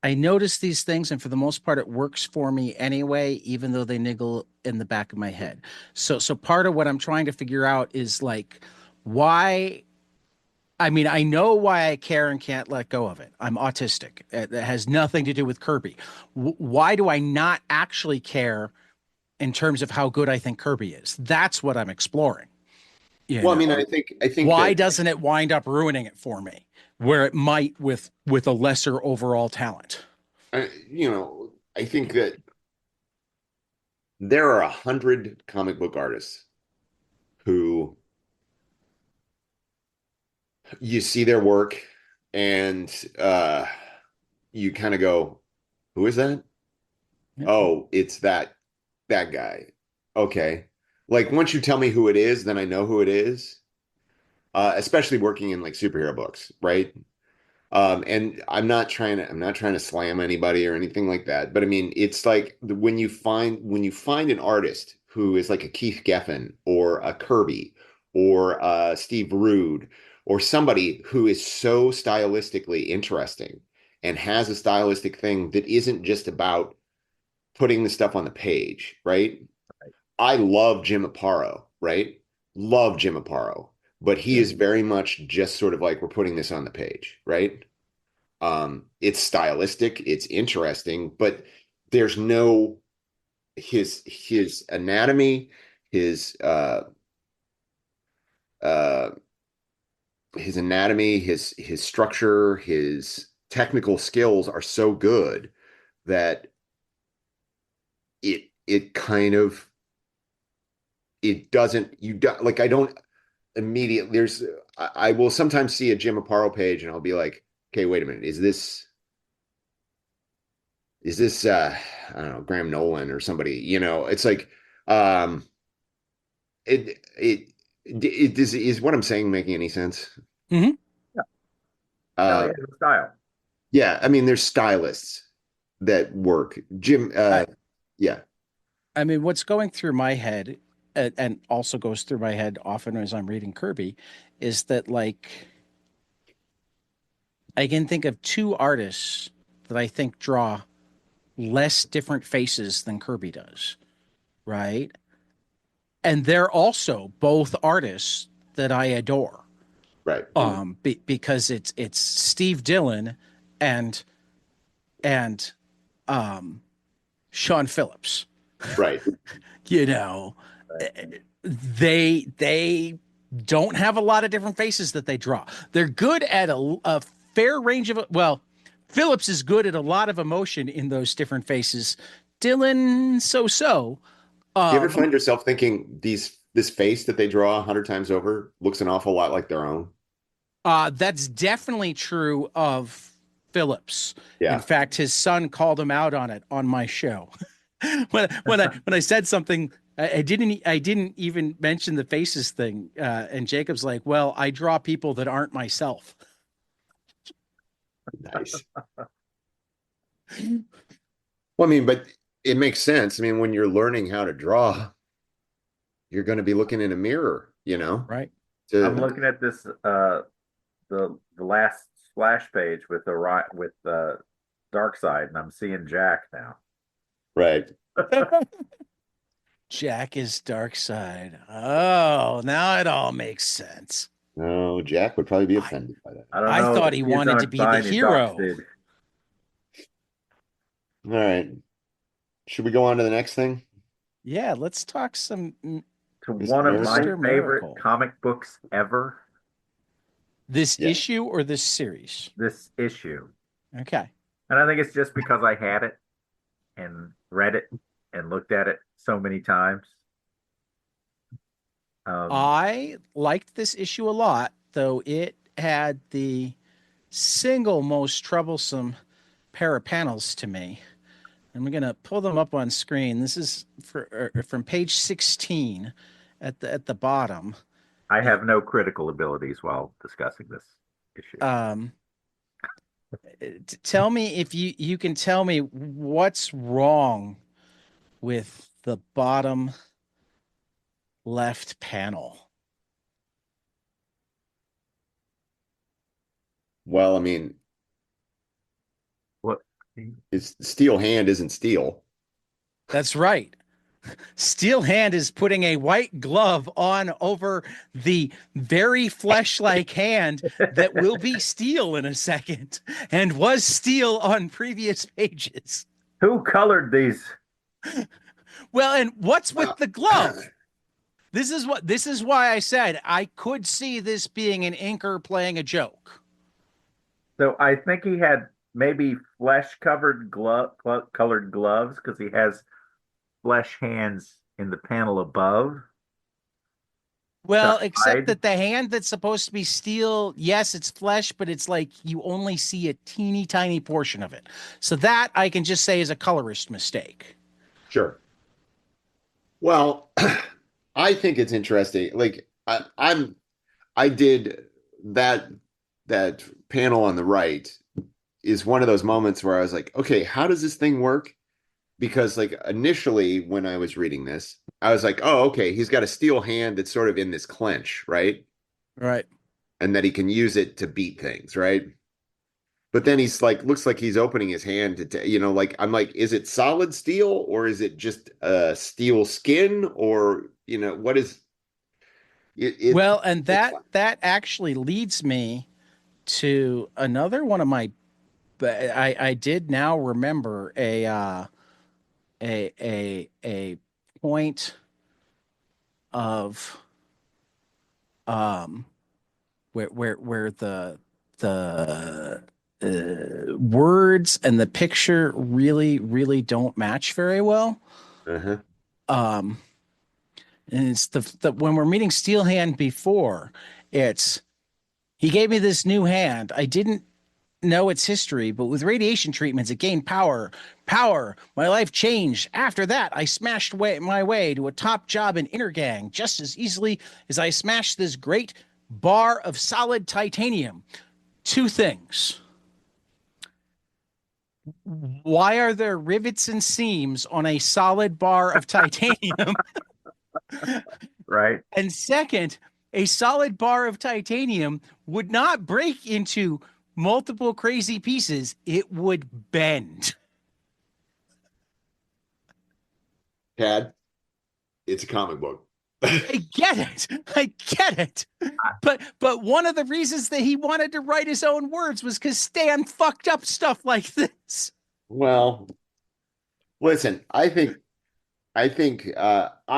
I notice these things, and for the most part, it works for me anyway, even though they niggle in the back of my head. So part of what I'm trying to figure out is like why. I mean, I know why I care and can't let go of it. I'm autistic. It has nothing to do with Kirby. Why do I not actually care in terms of how good I think Kirby is? That's what I'm exploring. You Well, I mean, know, I think why that doesn't it wind up ruining it for me where it might with a lesser overall talent? I think that there are 100 comic book artists who you see their work and you kind of go, who is that? Yeah. Oh, it's that guy. Okay. Like once you tell me who it is, then I know who it is. Especially working in like superhero books, right? And I'm not trying to slam anybody or anything like that, but I mean, it's like when you find an artist who is like a Keith Geffen or a Kirby or Steve Rude or somebody who is so stylistically interesting and has a stylistic thing that isn't just about putting the stuff on the page, right? I love Jim Aparo, right? Love Jim Aparo, but he is very much just sort of like, we're putting this on the page, right? It's stylistic, it's interesting, but there's no his anatomy, uh his anatomy, his structure, his technical skills are so good that it kind of it doesn't you do, like I don't immediately there's I will sometimes see a Jim Aparo page and I'll be like, okay, wait a minute, is this I don't know, Graham Nolan or somebody, it's like um it is what I'm saying making any sense? Mm-hmm. Yeah. No, Uh he has a style. yeah, I mean there's stylists that work. Jim yeah. I mean, what's going through my head, and also goes through my head often as I'm reading Kirby, is that like I can think of two artists that I think draw less different faces than Kirby does, right? And they're also both artists that I adore. Right. Because it's Steve Dillon and and Sean Phillips. Right. You know, they don't have a lot of different faces that they draw. They're good at a fair range of, well, Phillips is good at a lot of emotion in those different faces. Dylan, so. Do you ever find yourself thinking this face that they draw 100 times over looks an awful lot like their own? That's definitely true of Phillips. In Yeah. fact, his son called him out on it on my show. when I said something, I didn't even mention the faces thing. And Jacob's like, "Well, I draw people that aren't myself." Nice. Well, I mean, but it makes sense. I mean, when you're learning how to draw, you're going to be looking in a mirror, Right. I'm to looking at this the last splash page with the dark side, and I'm seeing Jack now. right. Jack is dark side. Oh, now it all makes sense. No, Jack would probably be I, offended by that. I don't I know. thought he He's wanted gonna to be the find his docs, hero. dude. All right. Should we go on to the next thing? Yeah, let's talk some To Mr. one of my Miracle. favorite comic books ever, This Yeah. issue or this series. this issue. Okay. And I think it's just because I had it and read it and looked at it so many times. I liked this issue a lot, though it had the single most troublesome pair of panels to me. I'm going to pull them up on screen. This is from page 16 at the bottom. I have no critical abilities while discussing this issue. Tell me if you can tell me what's wrong with the bottom left panel. Well, I mean, What? it's steel hand isn't steel. That's right. Steel Hand is putting a white glove on over the very flesh-like hand that will be steel in a second and was steel on previous pages. Who colored these? Well, and what's with the glove? This is why I said I could see this being an inker playing a joke. So I think he had maybe flesh-covered colored gloves because he has flesh hands in the panel above. Well, Side. except that the hand that's supposed to be steel, yes, it's flesh, but it's like you only see a teeny tiny portion of it. So that I can just say is a colorist mistake. Sure. Well, I think it's interesting. Like I did that panel on the right is one of those moments where I was like, okay, how does this thing work? Because like initially when I was reading this, I was like, oh, okay, he's got a steel hand that's sort of in this clench, right? Right. and that he can use it to beat things, right? But then he's like, looks like he's opening his hand to, like, I'm like, is it solid steel or is it just steel skin or, what is it? Well, and that actually leads me to another one of my. I did now remember a point of um where the words and the picture really don't match very well. Uh-huh. Um, and it's the when we're meeting Steelhand before, it's he gave me this new hand. I didn't know its history, but with radiation treatments, it gained power. Power. My life changed. After that, I smashed my way to a top job in Intergang just as easily as I smashed this great bar of solid titanium. Two things. Why are there rivets and seams on a solid bar of titanium? Right. And second, a solid bar of titanium would not break into multiple crazy pieces, it would bend. Tad, it's a comic book. I get it. I get it. But one of the reasons that he wanted to write his own words was because Stan fucked up stuff like this. Well, listen, I think I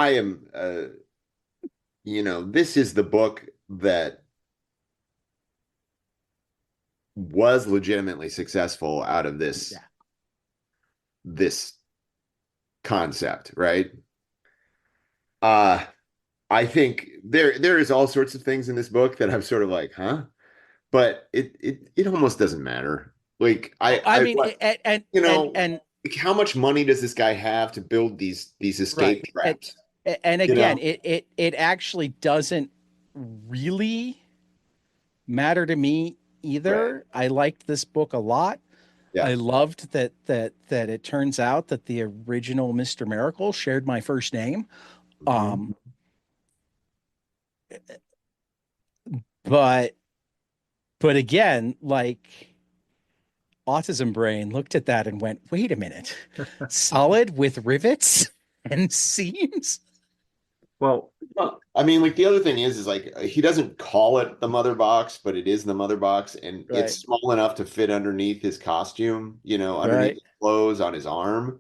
am this is the book that was legitimately successful out of this concept, right? Uh I think there is all sorts of things in this book that I'm sort of like, huh? But it almost doesn't matter. Like I mean, you know, and like how much money does this guy have to build these escape right. traps? And You again, know? it actually doesn't really matter to me Right. either. I liked this book a lot. Yeah. I loved that it turns out that the original Mr. Miracle shared my first name. Mhm. Um, but but again, like autism brain looked at that and went, wait a minute, solid with rivets and seams? Well, Well, I mean, like the other thing is like he doesn't call it the mother box, but it is the mother box, and it's Right, small enough to fit underneath his costume, underneath right, his clothes on his arm.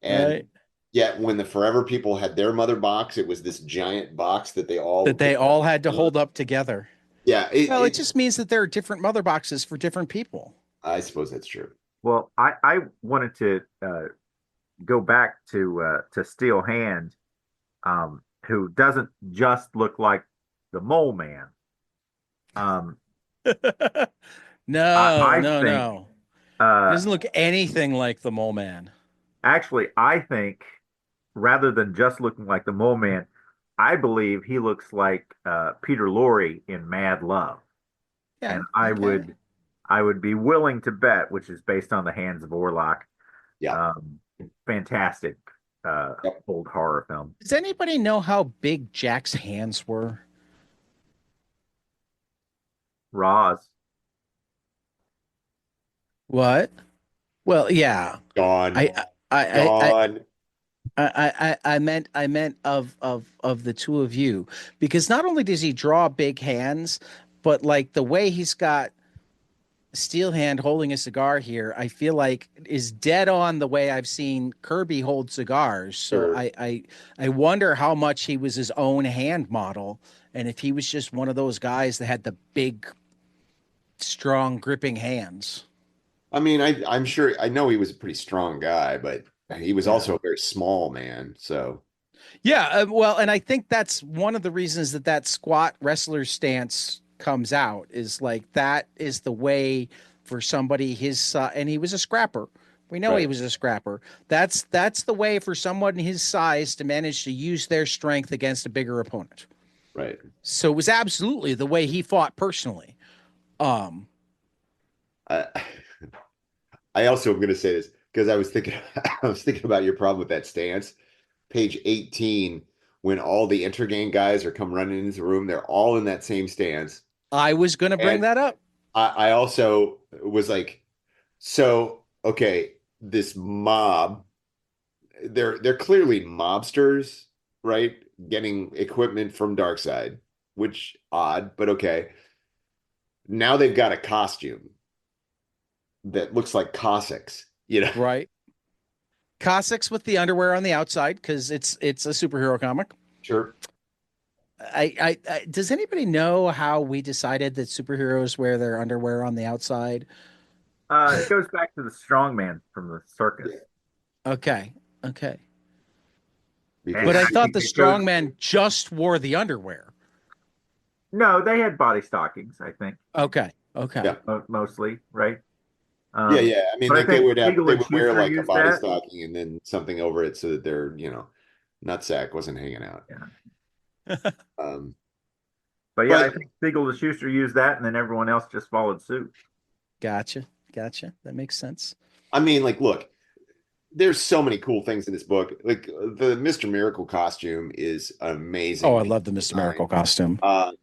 And right. yet, when the Forever people had their mother box, it was this giant box that they all That could. they all had to hold up together. Yeah, Well, it just means that there are different mother boxes for different people. I suppose that's true. well, I wanted to go back to Steel Hand, who doesn't just look like the Mole Man. Um, I, No, I no, think no. He uh, doesn't look anything like the mole man. actually, I think rather than just looking like the Mole Man, I believe he looks like Peter Lorre in Mad Love, Yeah, and I okay. would I would be willing to bet, which is based on the Hands of Orlok. Yeah. Um, fantastic Yep. old horror film. Does anybody know how big Jack's hands were? Roz. What? Well, yeah. Gone. I I I Gone. I meant of the two of you because not only does he draw big hands, but like the way he's got Steel Hand holding a cigar here, I feel like is dead on the way I've seen Kirby hold cigars. So Sure. I wonder how much he was his own hand model, and if he was just one of those guys that had the big, strong gripping hands. I mean, I'm sure I know he was a pretty strong guy, but he was Yeah. also a very small man. So Yeah, well, and I think that's one of the reasons that that squat wrestler stance comes out is like that is the way for somebody his and he was a scrapper. We know he right, was a scrapper. That's the way for someone his size to manage to use their strength against a bigger opponent. right. So it was absolutely the way he fought personally. Um, I I also am going to say this because I was thinking I was thinking about your problem with that stance. Page 18, when all the Intergang guys are come running into the room, they're all in that same stance. I was going to bring And that up. I also was like, so okay, this mob, they're clearly mobsters, right? Getting equipment from Darkseid, which odd, but okay. Now they've got a costume that looks like Cossacks, you know? Right. Cossacks with the underwear on the outside because it's a superhero comic. Sure. Does anybody know how we decided that superheroes wear their underwear on the outside? It goes back to the strongman from the circus. Okay. Okay. And But Because I I thought think the it goes, strongman just wore the underwear. no, they had body stockings, I think, Okay. Okay. yeah. mostly, right? Yeah, Um, yeah. I mean, but I like think they Siegel and would wear Schuster like a used body that. stocking and then something over it so that their, nutsack wasn't hanging out. Yeah. Um, But yeah, I but think Siegel and Schuster used that, and then everyone else just followed suit. Gotcha. Gotcha. That makes sense. I mean, like, look, there's so many cool things in this book. Like the Mr. Miracle costume is Oh, I amazing love the Mr. design. Miracle costume.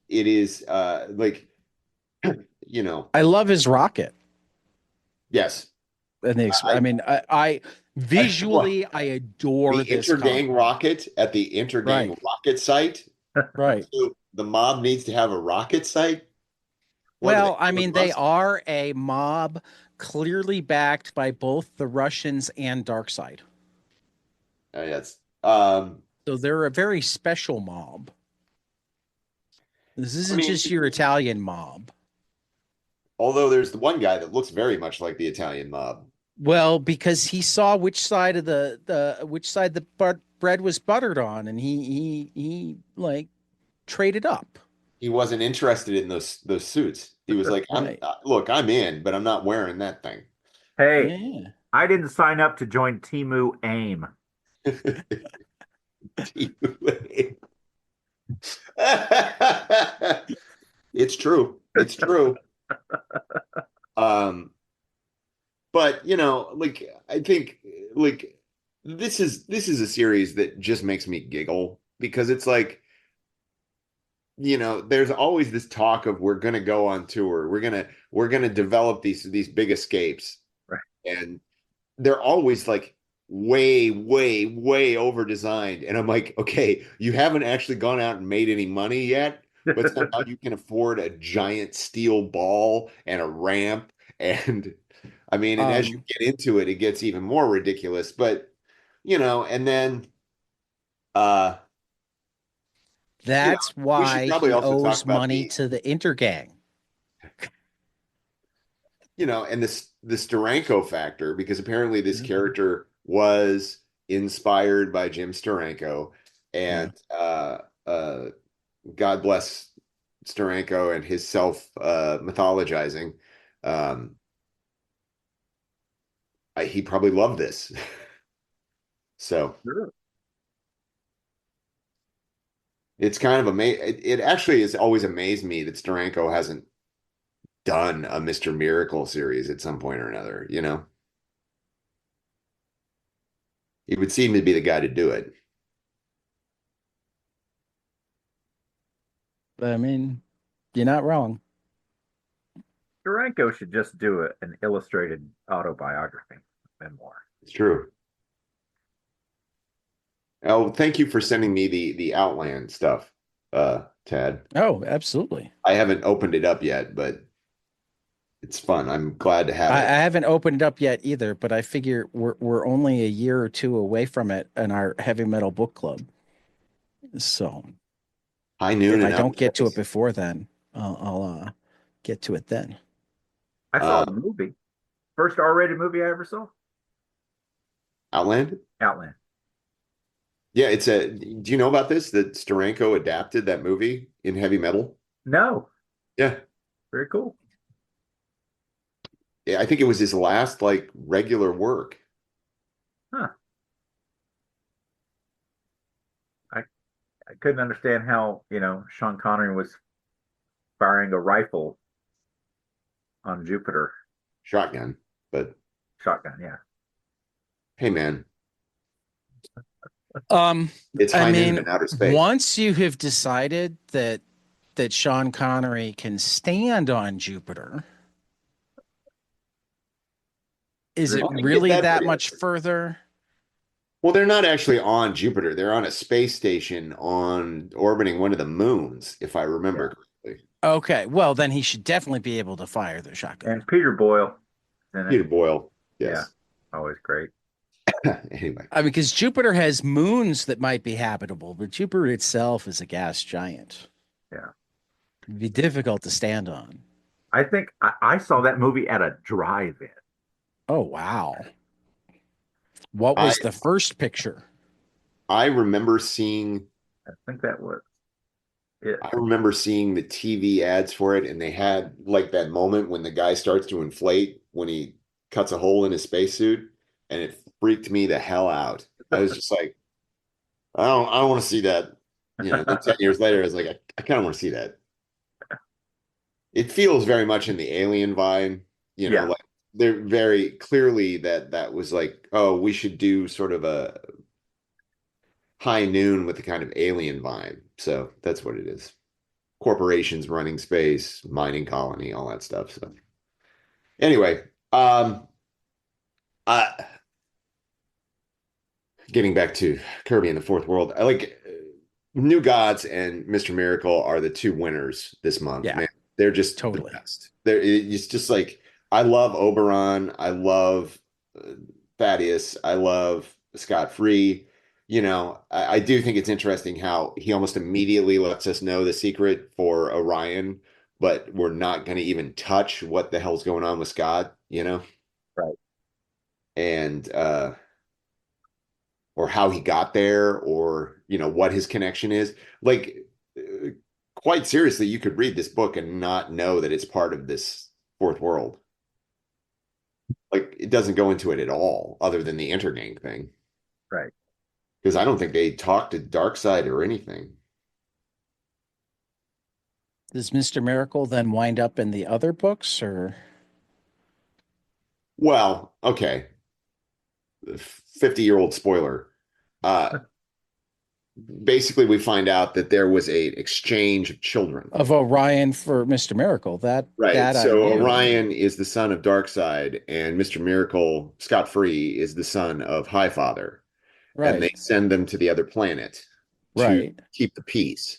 It is like, you know, I love his rocket. yes. And I mean, I Well, visually I adore the this comic. intergang rocket at the Right. intergang rocket site. Right. So the mob needs to have a rocket site. What are they, Well, I Elon mean, they Musk? are a mob clearly backed by both the Russians and Darkseid. Yes. So they're a very special mob. This I isn't mean, just your Italian mob. although there's the one guy that looks very much like the Italian mob. Well, because he saw which side of the which side the bread was buttered on, and he like traded up. He wasn't interested in those suits. He was like, Right. look, I'm in, but I'm not wearing that thing." Hey, Yeah. I didn't sign up to join Timu AIM. It's true. It's true. Um, but like I think like this is a series that just makes me giggle because it's like, there's always this talk of we're gonna go on tour. We're gonna develop these big escapes. Right. And they're always like way, way, way over designed. And I'm like, okay, you haven't actually gone out and made any money yet, but somehow you can afford a giant steel ball and a ramp. And I mean, and as you Um, get into it, it gets even more ridiculous. But, and then, uh, that's we should why probably he also talk owes about money to the Intergang. and the Steranko factor, because apparently this Mhm. character was inspired by Jim Steranko, Yeah. and God bless Steranko and his self mythologizing. Um, he probably loved this. So Sure. it's kind of amazing. It actually has always amazed me that Steranko hasn't done a Mr. Miracle series at some point or another, He would seem to be the guy to do it. But I mean, you're not wrong. Duranko should just do an illustrated autobiography memoir. It's true. Oh, thank you for sending me the Outland stuff, Tad. Oh, absolutely. I haven't opened it up yet, but it's fun. I'm glad to have I it. haven't opened it up yet either, but I figure we're only a year or two away from it in our heavy metal book club. So High noon if I and outer don't get to it space. before then, I'll get to it then. I saw the Um, movie. First R-rated movie I ever saw. Outland? Outland. Yeah, do you know about this? That Steranko adapted that movie in heavy metal? No, Yeah. very cool. Yeah, I think it was his last like regular work. Huh. I I couldn't understand how, Sean Connery was firing a rifle on Jupiter. Shotgun. But Shotgun, yeah. hey man, Um, it's I high noon mean, and outer space. once you have decided that that Sean Connery can stand on Jupiter, is it Well, I get really that that pretty- much further? Well, they're not actually on Jupiter. They're on a space station on orbiting one of the moons, if I remember Yeah. correctly. Okay, well then he should definitely be able to fire the shotgun. And Peter Boyle is in it. Peter Boyle. Yeah, Yes. always great. Anyway. I mean, because Jupiter has moons that might be habitable, but Jupiter itself is a gas giant. Yeah. It'd be difficult to stand on. I think I saw that movie at a drive-in. Oh, wow. What I was the first picture? I remember seeing I think that was it. I remember seeing the TV ads for it, and they had like that moment when the guy starts to inflate when he cuts a hole in his spacesuit, and it freaked me the hell out. I was just like, I don't want to see that. Then 10 years later, I was like, I kind of want to see that. It feels very much in the Alien vibe, Yeah. like they're very clearly that was like, oh, we should do sort of a high noon with the kind of Alien vibe. So that's what it is. Corporations running space, mining colony, all that stuff. So anyway, uh, getting back to Kirby and the Fourth World, I like New Gods and Mr. Miracle are the two winners this month, Yeah, man. They're just totally. the best. It's just like I love Oberon, I love Thaddeus, I love Scott Free. I do think it's interesting how he almost immediately lets us know the secret for Orion, but we're not going to even touch what the hell's going on with Scott. Right. And or how he got there, or what his connection is. Like, quite seriously, you could read this book and not know that it's part of this fourth world. Like, it doesn't go into it at all, other than the intergang thing. Right. Because I don't think they talk to Darkseid or anything. Does Mr. Miracle then wind up in the other books, or? Well, okay. 50-year-old spoiler. Basically, we find out that there was a exchange of children. Of Orion for Mr. Miracle. Right. That So I knew. Orion is the son of Darkseid, and Mr. Miracle, Scott Free, is the son of Highfather. And they Right. send them to the other planet to Right. keep the peace.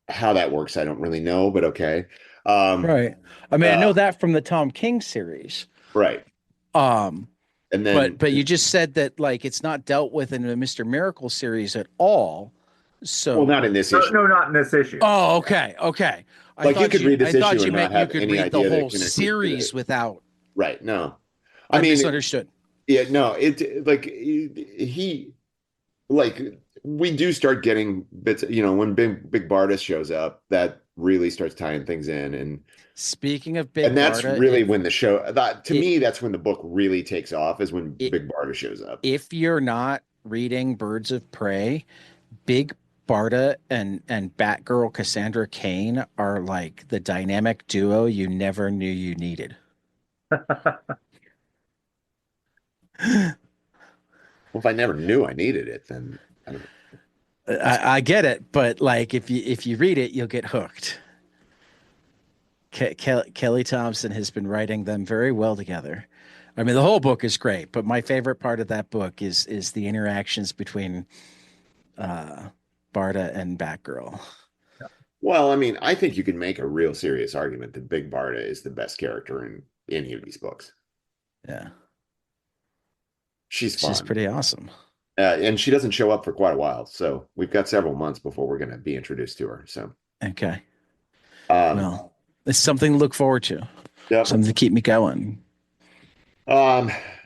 How that works, I don't really know, but okay. Right. I mean, I know uh, that from the Tom King series. right. Um, And then but you just said that like it's not dealt with in the Mr. Miracle series at all. So well, not in this No, issue. no, not in this issue. Oh, okay, okay. Like, you could read this I thought issue you and meant not you have could any read the idea that whole it connected to series the- without. Right. No. I I mean, misunderstood. yeah, no, it like he like we do start getting bits, when Big Barda shows up, that really starts tying things in, Speaking of Big and that's Barda, really when the show that to it- me that's when the book really takes off, is when it- Big Barda shows up. if you're not reading Birds of Prey, Big Barda and Batgirl Cassandra Cain are like the dynamic duo you never knew you needed. Well, if I never knew I needed it, then I don't know. I get it, but like if you read it, you'll get hooked. Kelly Thompson has been writing them very well together. I mean, the whole book is great, but my favorite part of that book is the interactions between Barda and Batgirl. Well, I mean, I think you can make a real serious argument that Big Barda is the best character in any of these books. Yeah, She's she's fun. pretty awesome. And she doesn't show up for quite a while, so we've got several months before we're going to be introduced to her. So, Okay, um, well, it's something to look forward to. yep. Something to keep me going.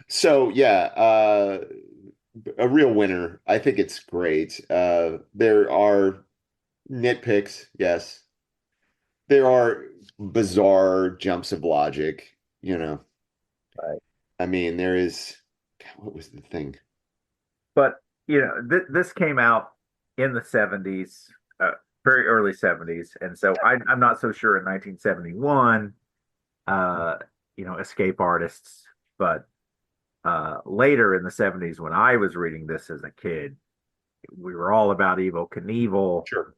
So yeah, a real winner. I think it's great. There are nitpicks, yes. There are bizarre jumps of logic, Right. I mean, there is, what was the thing? But this came out in the 70s, very early 70s, and so I'm not so sure in 1971, escape artists, but later in the 70s when I was reading this as a kid, we were all about Evel Knievel. Sure.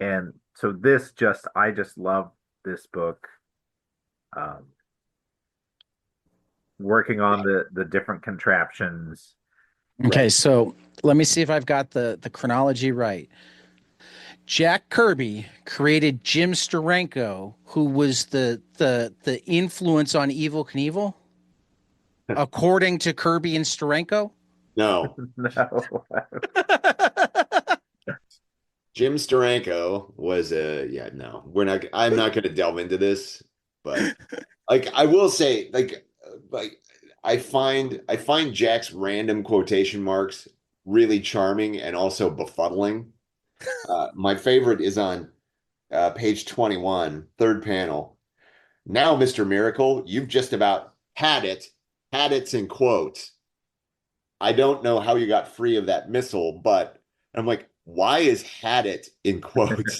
And so I just love this book. Um, Working on the different contraptions. Okay, Right. so let me see if I've got the chronology right. Jack Kirby created Jim Steranko, who was the influence on Evil Knievel, according to Kirby and Steranko. No, No. Jim Steranko was no, I'm not going to delve into this, but like I will say, like I find Jack's random quotation marks really charming and also befuddling. My favorite is on page 21, third panel. Now, Mr. Miracle, you've just about had it. Had it's in quotes. I don't know how you got free of that missile, but I'm like, why is had it in quotes?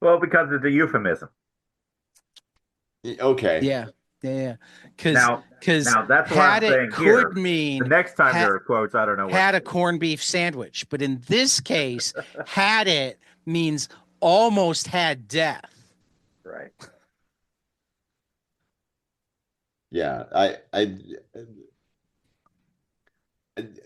Well, because it's a euphemism. Okay. Yeah, yeah. Because Now, because now that's what I'm had it saying could here. The mean next time had there are quotes, I don't know what. had a corned beef sandwich, but in this case, had it means almost had death. Right. Yeah.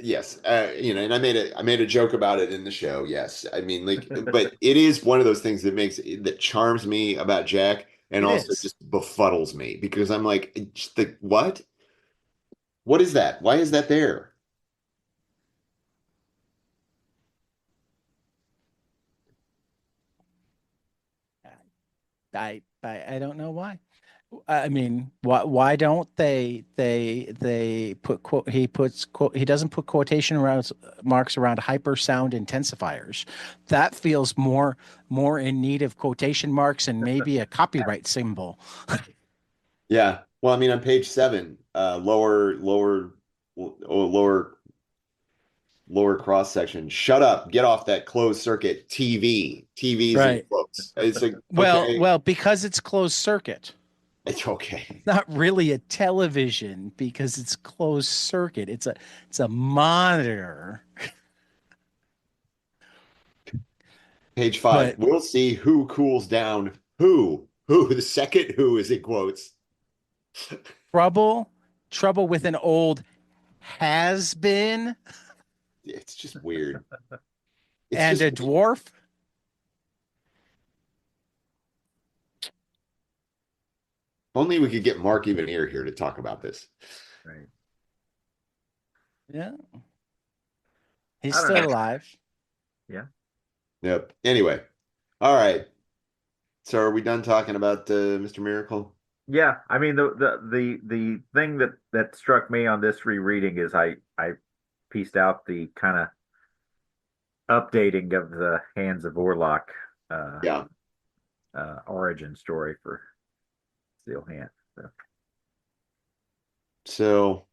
Yes, and I made a joke about it in the show. Yes, I mean, like, but it is one of those things that charms me about Jack, and It also is. just befuddles me because I'm like, what? What is that? Why is that there? I don't know why. I mean, why don't they put quote he doesn't put quotation around marks around hypersound intensifiers. That feels more in need of quotation marks and maybe a copyright symbol. Yeah. Well, I mean, on page 7, lower cross section. Shut up. Get off that closed circuit TV. TV's in Right. quotes. It's like, okay, Well, because it's closed circuit. it's okay. Not really a television because it's closed circuit. It's a monitor. Page 5. But We'll see who cools down. Who? The second who is in quotes. trouble with an old has been It's just weird. It's and just a dwarf. only we could get Mark Evanier here to talk about this. Right. Yeah, he's I don't still know. alive. Yeah. Yep. Anyway, all right. So are we done talking about Mr. Miracle? Yeah. I mean, the thing that struck me on this rereading is I pieced out the kind of updating of the Hands of Orlok uh, Yeah. origin story for Steel Hand. So, So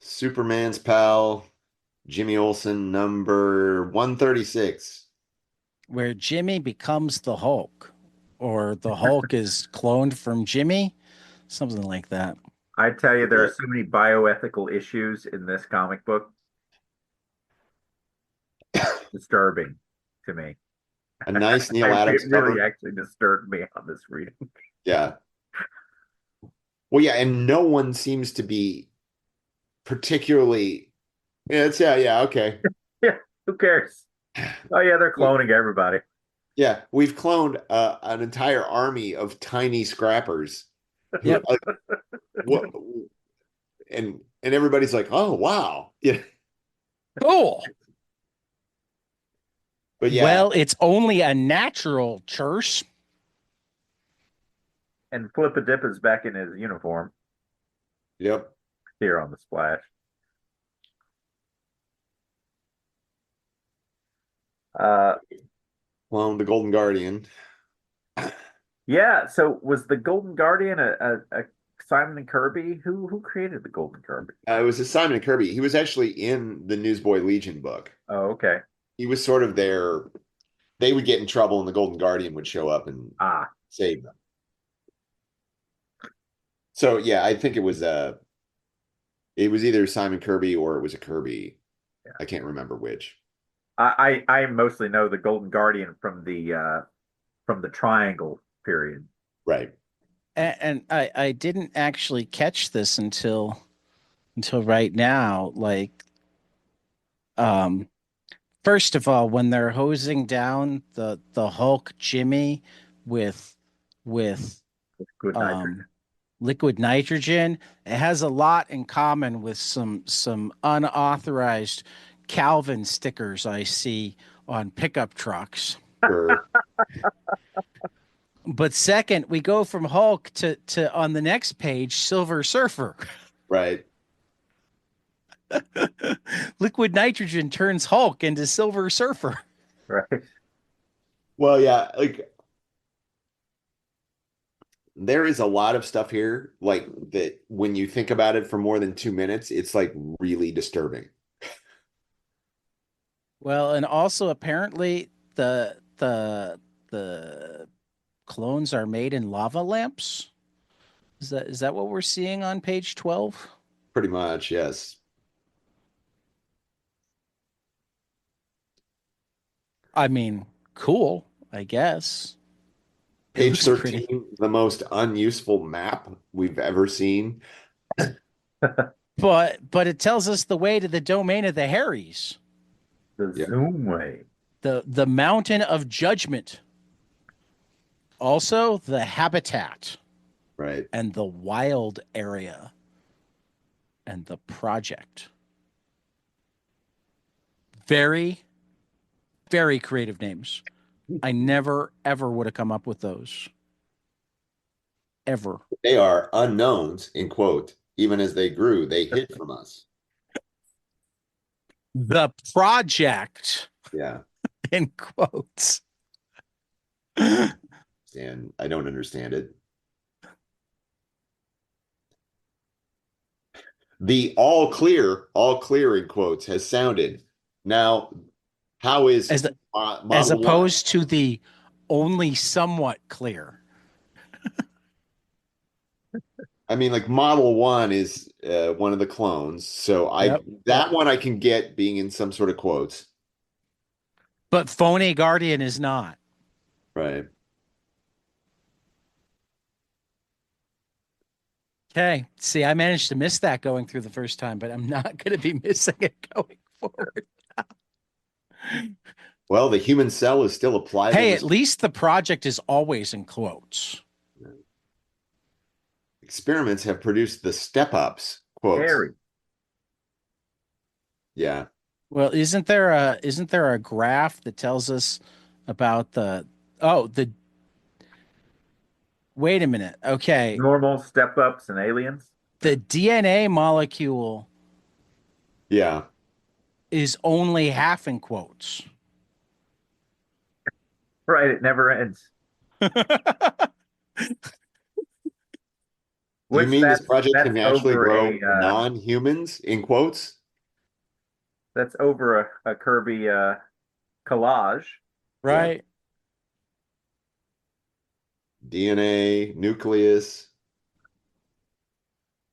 Superman's pal, Jimmy Olsen, number 136. Where Jimmy becomes the Hulk, or the Hulk is cloned from Jimmy, something like that. I tell you, there are Okay. so many bioethical issues in this comic book. Disturbing to me. A nice Neil It Adams really cover. actually disturbed me on this reading. Yeah. Well, yeah, and no one seems to be particularly. Yeah, okay. Yeah, who cares? Oh yeah, they're cloning everybody. Yeah, we've cloned an entire army of tiny scrappers who Yep. what and everybody's like, "Oh, wow." Yeah. Cool. But yeah, Well, it's only a natural curse. And Flip-a-Dip is back in his uniform yep. here on the splash. Uh, Cloned the Golden Guardian. yeah. So was the Golden Guardian a Simon and Kirby? Who created the Golden Kirby? It was a Simon and Kirby. He was actually in the Newsboy Legion book. Oh, okay. He was sort of there. They would get in trouble, and the Golden Guardian would show up and Ah, save them. So yeah, I think it was either Simon Kirby or it was a Kirby. yeah. I can't remember which. I mostly know the Golden Guardian from the Triangle period. Right. And I didn't actually catch this until right now. Like, um, first of all, when they're hosing down the Hulk Jimmy with with Good nitrogen. um liquid nitrogen, it has a lot in common with some unauthorized Calvin stickers I see on pickup trucks. Sure. But second, we go from Hulk to on the next page, Silver Surfer. Right. Liquid nitrogen turns Hulk into Silver Surfer. Right. Well, yeah, like there is a lot of stuff here, like that when you think about it for more than 2 minutes, it's like really disturbing. Well, and also apparently the clones are made in lava lamps. Is that what we're seeing on page 12? Pretty much, yes. I mean, cool, I guess. It Page looks pretty. 13, the most unuseful map we've ever seen. But it tells us the way to the domain of the Harrys, The Yeah, Zoom way. the mountain of judgment. Also, the habitat right. and the wild area and the project. Very, very creative names. I never, ever would have come up with those. Ever. They are unknowns, in quote. Even as they grew, they hid from us. The project, Yeah. in quotes. And I don't understand it. The all clear in quotes has sounded. Now, how is As, as model one? opposed to the only somewhat clear. I mean, like model one is one of the clones. So Yep. that one I can get being in some sort of quotes. But phony guardian is not. Right. Okay. See, I managed to miss that going through the first time, but I'm not going to be missing it going forward. Well, the human cell is still a pliable Hey, at least the project is always in quotes. experiments have produced the step ups quotes. Harry. Yeah. Well, isn't there a graph that tells us about the wait a minute. Okay. Normal step ups and aliens. The DNA molecule Yeah. is only half in quotes. Right. It never ends. Do you Which mean this project that's can actually over grow non-humans in quotes? that's over a Kirby collage. Yeah. Right? DNA, nucleus.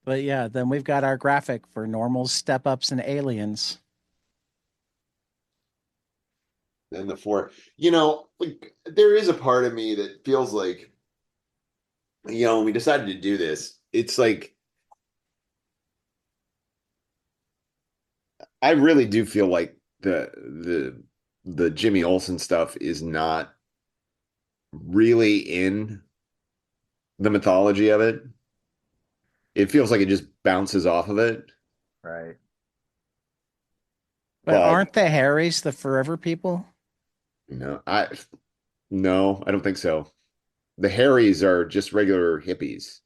But yeah, then we've got our graphic for normal step ups and aliens. And the four, like there is a part of me that feels like, when we decided to do this, it's like I really do feel like the Jimmy Olsen stuff is not really in the mythology of it. It feels like it just bounces off of it. Right. But But aren't the Harrys the forever people? no, I don't think so. The Harrys are just regular hippies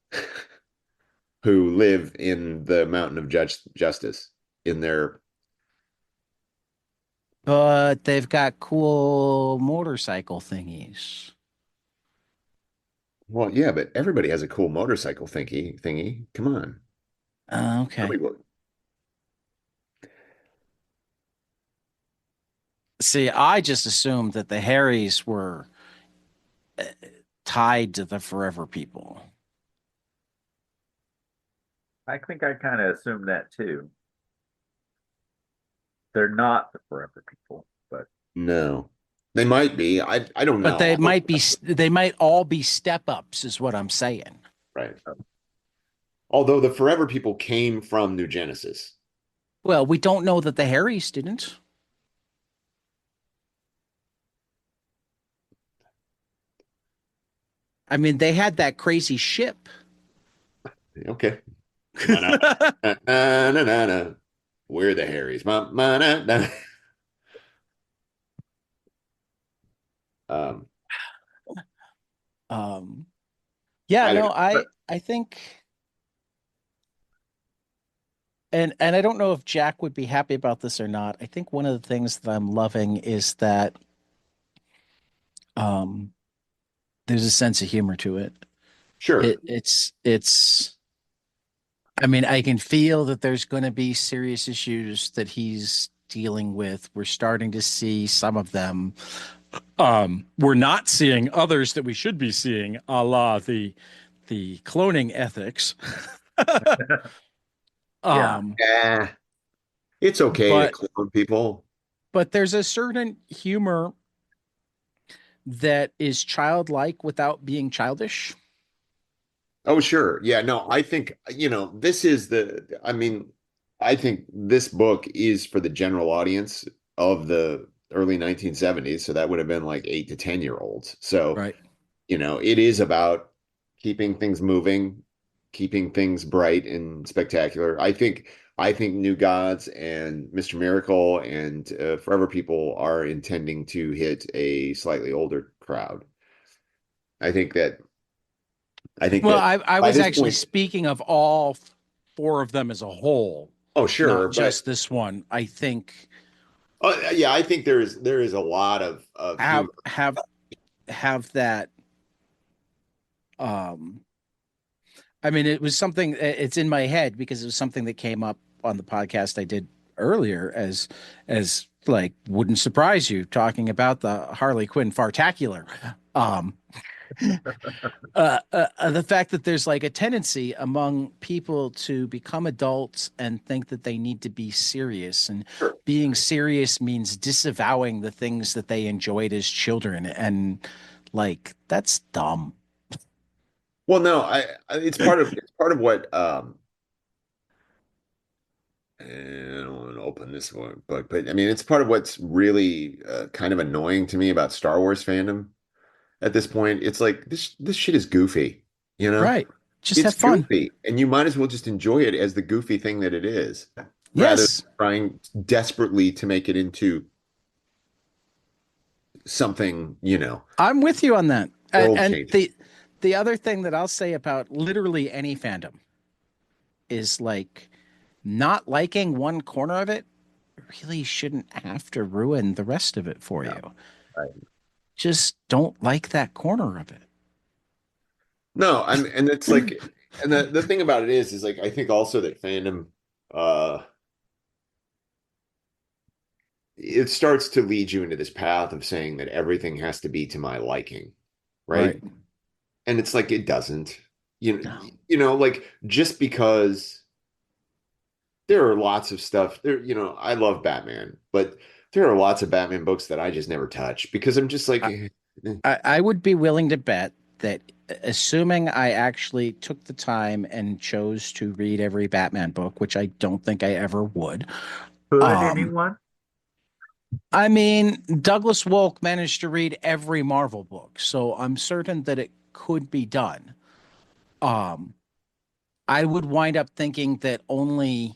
who live in the mountain of justice in their But they've got cool motorcycle thingies. well, yeah, but everybody has a cool motorcycle thingy. Come on. Okay. Hollywood. See, I just assumed that the Harrys were tied to the forever people. I think I kind of assumed that too. They're not the forever people, but No, they might be. I don't But know. they might be, they might all be step ups, is what I'm saying. Right. Although the Forever People came from New Genesis. Well, we don't know that the Harrys didn't. I mean, they had that crazy ship. Okay. Ma-na, na. We're the Harrys. Na. Um, um, yeah, I don't no, know. I think, and I don't know if Jack would be happy about this or not. I think one of the things that I'm loving is that um, there's a sense of humor to it. Sure. It's. I mean, I can feel that there's going to be serious issues that he's dealing with. We're starting to see some of them. We're not seeing others that we should be seeing, a la the cloning ethics. Yeah. um, Yeah. It's okay to but clone people. but there's a certain humor that is childlike without being childish. Oh, sure. Yeah, no, I think, this is I think this book is for the general audience of the early 1970s. So that would have been like 8 to 10-year-olds. So, Right. it is about keeping things moving, keeping things bright and spectacular. I think New Gods and Mr. Miracle and Forever People are intending to hit a slightly older crowd. I think that I think Well, that I by was this actually point, speaking of all four of them as a whole, oh sure, not but just this one. I think yeah, I think there is a lot of have humor. have have that. Um, I mean, it was something. It's in my head because it was something that came up on the podcast I did earlier, as like wouldn't surprise you talking about the Harley Quinn fartacular. Um, the fact that there's like a tendency among people to become adults and think that they need to be serious, and Sure. being serious means disavowing the things that they enjoyed as children, and like that's dumb. Well, no, it's part of what I don't want to open this one book, but I mean it's part of what's really kind of annoying to me about Star Wars fandom at this point. It's like this shit is goofy, you know? Right. Just It's have fun. goofy, and you might as well just enjoy it as the goofy thing that it is, rather than Yes, trying desperately to make it into something, I'm with you on that. world And changing. the other thing that I'll say about literally any fandom is like not liking one corner of it really shouldn't have to ruin the rest of it for Yeah. you. Right. Just don't like that corner of it. No, and it's like, and the thing about it is like I think also that fandom, uh, it starts to lead you into this path of saying that everything has to be to my liking, Right. right? And it's like it doesn't. No. Like just because there are lots of stuff there, I love Batman, but there are lots of Batman books that I just never touch because I'm just like, I, I would be willing to bet that assuming I actually took the time and chose to read every Batman book, which I don't think I ever would. Could Um, anyone? I mean, Douglas Wolk managed to read every Marvel book, so I'm certain that it could be done. Um, I would wind up thinking that only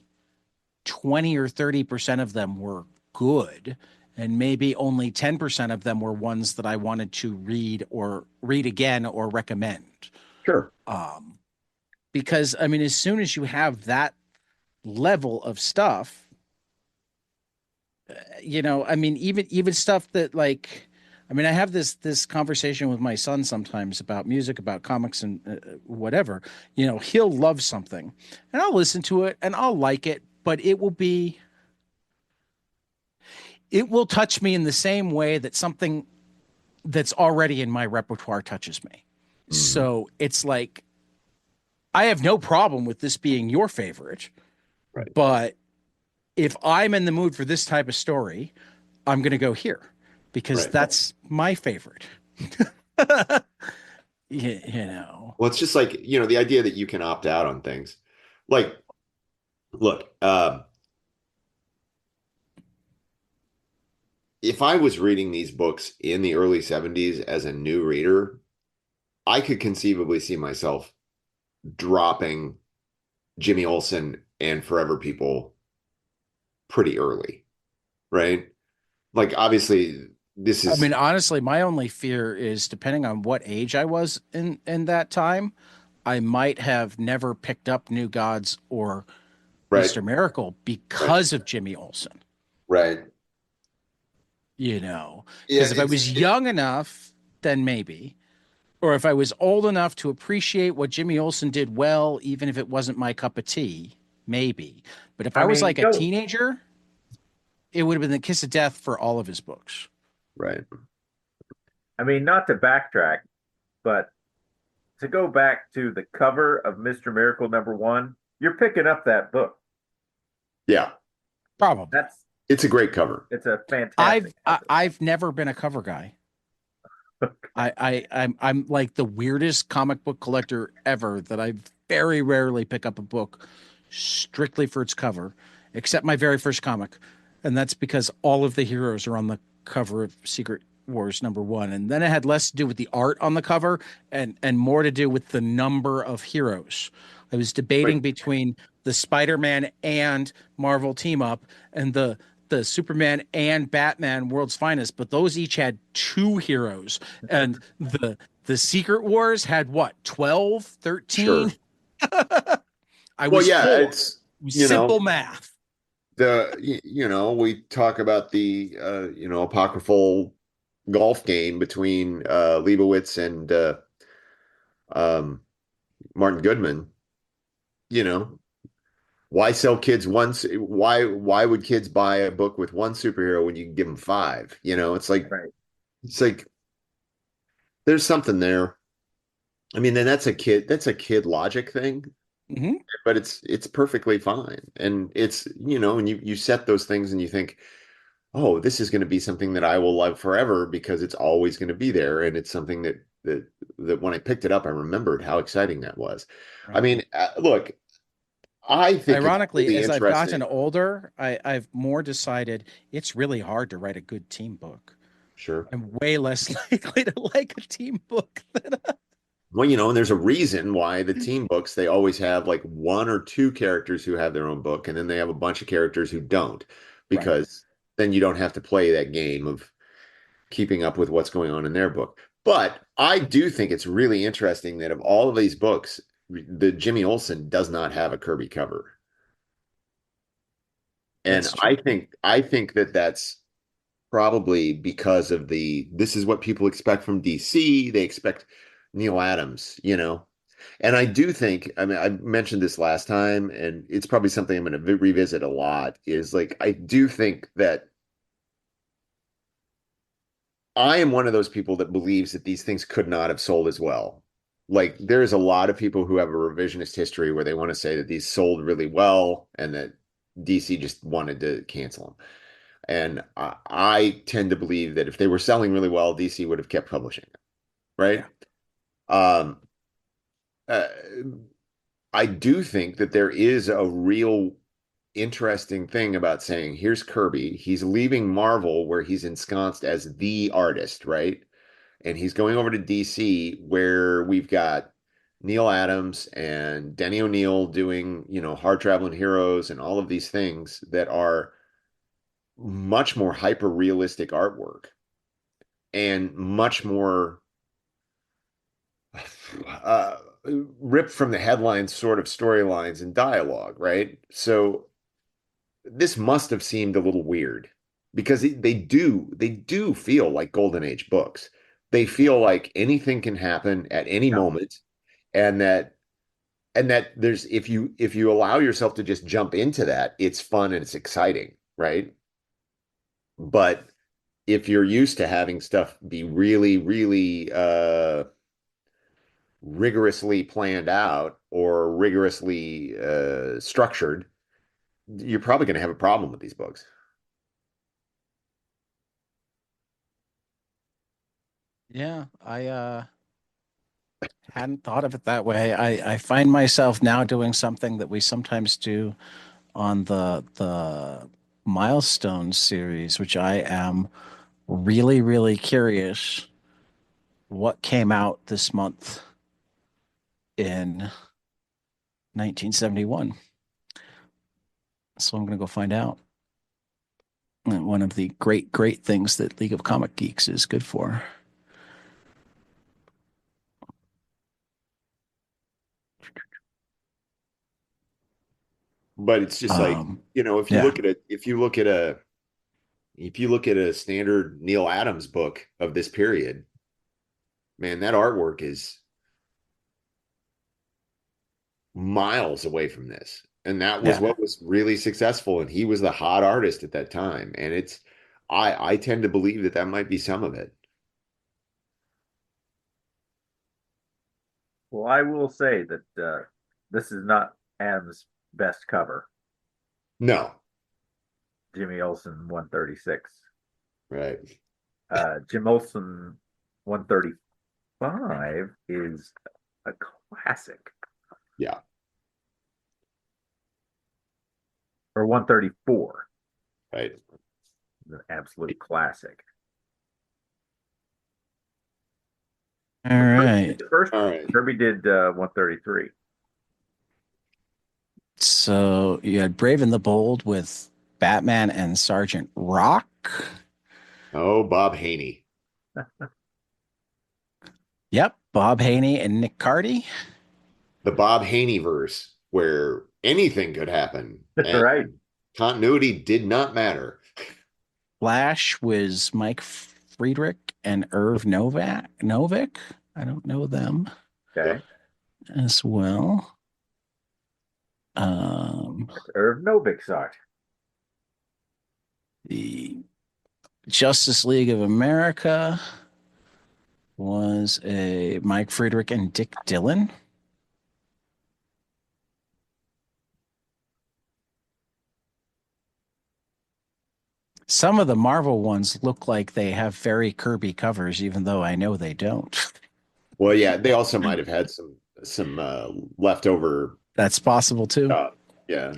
20 or 30% of them were good, and maybe only 10% of them were ones that I wanted to read or read again or recommend. sure. Um, because I mean, as soon as you have that level of stuff, I mean, even stuff that like, I mean, I have this conversation with my son sometimes about music, about comics, and whatever. He'll love something, and I'll listen to it and I'll like it, but it will touch me in the same way that something that's already in my repertoire touches me. Mhm. So it's like I have no problem with this being your favorite, Right. but if I'm in the mood for this type of story, I'm going to go here. because Right. that's my favorite. You know. Well, it's just like, the idea that you can opt out on things. Like, look, if I was reading these books in the early 70s as a new reader, I could conceivably see myself dropping Jimmy Olsen and Forever People pretty early, right? Like, obviously, this I is mean, honestly, my only fear is depending on what age I was in that time, I might have never picked up New Gods or right, Mr. Miracle right, because of Jimmy Olsen, right. you know. Yeah, Because if I was young enough, then maybe. Or if I was old enough to appreciate what Jimmy Olsen did well, even if it wasn't my cup of tea, maybe. But if I I was mean, like a teenager, it would have been the kiss of death for all of his books. right. not to backtrack, but to go back to the cover of Mr. Miracle #1, you're picking up that book. Yeah, Probably. That's it's a great cover. it's a I've fantastic I, cover. I've never been a cover guy. I'm like the weirdest comic book collector ever that I very rarely pick up a book strictly for its cover, except my very first comic. And that's because all of the heroes are on the cover of Secret Wars #1. And then it had less to do with the art on the cover and more to do with the number of heroes. I was debating Wait, between the Spider-Man and Marvel team up and the Superman and Batman World's Finest, but those each had two heroes. And the Secret Wars had what, 12, 13? sure. I Well, was yeah, four. it's, It was you simple know, math. we talk about the apocryphal golf game between Leibowitz and um Martin Goodman. You know, why sell kids once? Why would kids buy a book with one superhero when you can give them five? Right. It's like there's something there. I mean, then that's a kid logic thing, Hmm. but it's perfectly fine. And it's, and you set those things and you think, oh, this is going to be something that I will love forever because it's always going to be there. And it's something that when I picked it up, I remembered how exciting that was. I Right. mean, look, I think it's Ironically, really as I've gotten interesting. older, I've more decided it's really hard to write a good team book. Sure. I'm way less likely to like a team book than Well, and there's a reason why the team books, they always have like one or two characters who have their own book, and then they have a bunch of characters who don't, right. because then you don't have to play that game of keeping up with what's going on in their book. But I do think it's really interesting that of all of these books, the Jimmy Olsen does not have a Kirby cover. And That's true. I think that that's probably because of this is what people expect from DC. They expect Neil Adams, And I do think, I mean, I mentioned this last time, and it's probably something I'm going to revisit a lot, is like, I do think that I am one of those people that believes that these things could not have sold as well. Like, there's a lot of people who have a revisionist history where they want to say that these sold really well and that DC just wanted to cancel them. And I tend to believe that if they were selling really well, DC would have kept publishing it, right? Yeah. Um, uh, I do think that there is a real interesting thing about saying, here's Kirby. He's leaving Marvel, where he's ensconced as the artist, right? And he's going over to DC, where we've got Neil Adams and Denny O'Neil doing, Hard Traveling Heroes and all of these things that are much more hyper realistic artwork and much more uh, ripped from the headlines sort of storylines and dialogue, right? So this must have seemed a little weird because they do feel like golden age books. They feel like anything can happen at any Yeah. moment, and that there's if you allow yourself to just jump into that, it's fun and it's exciting, right? But if you're used to having stuff be really, really rigorously planned out or rigorously structured, you're probably going to have a problem with these books. Yeah, I hadn't thought of it that way. I find myself now doing something that we sometimes do on the Milestones series, which I am really, really curious what came out this month in 1971. So I'm going to go find out. And one of the great, great things that League of Comic Geeks is good for. But it's just like, if you Yeah, look at it, if you look at a standard Neil Adams book of this period, man, that artwork is miles away from this. And that was yeah, what was really successful. And he was the hot artist at that time. And I tend to believe that might be some of it. Well, I will say that this is not Adam's best cover. No. Jimmy Olsen 136. Right. Jim Olsen 135 is a classic. Yeah. Or 134. Right. An absolute classic. all right. The first All right. Kirby did 133. So you had Brave and the Bold with Batman and Sergeant Rock. Oh, Bob Haney. Yep, Bob Haney and Nick Cardy. The Bob Haney verse, where anything could happen. And Right. continuity did not matter. Flash was Mike Friedrich and Irv Novick. I don't know them. Okay. As well. Irv Novick's art. The Justice League of America was a Mike Friedrich and Dick Dillon. Some of the Marvel ones look like they have very Kirby covers, even though I know they don't. Well, yeah, they also might have had some leftover. That's possible too. Yeah.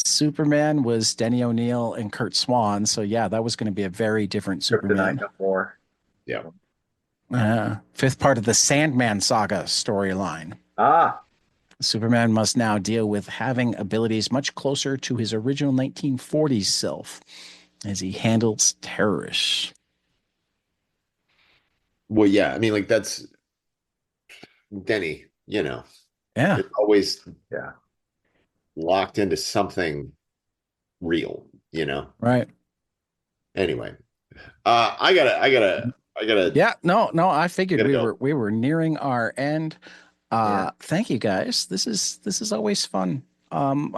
Superman was Denny O'Neil and Kurt Swan. So yeah, that was going to be a very different Superman. No more. Yeah. Fifth part of the Sandman saga storyline. Superman must now deal with having abilities much closer to his original 1940s self as he handles terrorists. Well, yeah, I mean, like that's Denny, Yeah. It's always locked into something real, Right. Anyway, I gotta. Yeah, no, I figured we were nearing our end. Thank you guys. This is always fun. I'm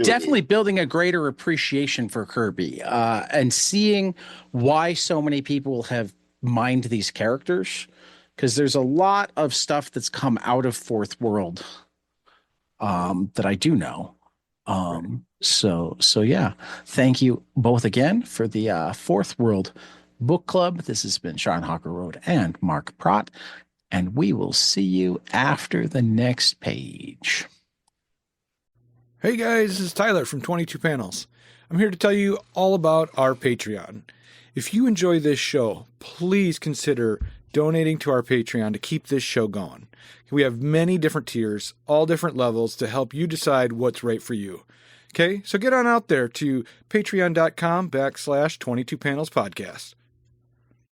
definitely building a greater appreciation for Kirby, and seeing why so many people have mined these characters, because there's a lot of stuff that's come out of Fourth World that I do know. So yeah, thank you both again for the Fourth World Book Club. This has been Sean Harklerode and Mark Pracht, and we will see you after the next page. Hey guys, this is Tyler from 22 Panels. I'm here to tell you all about our Patreon. If you enjoy this show, please consider donating to our Patreon to keep this show going. We have many different tiers, all different levels to help you decide what's right for you. Okay, so get on out there to patreon.com/22 Panels Podcast.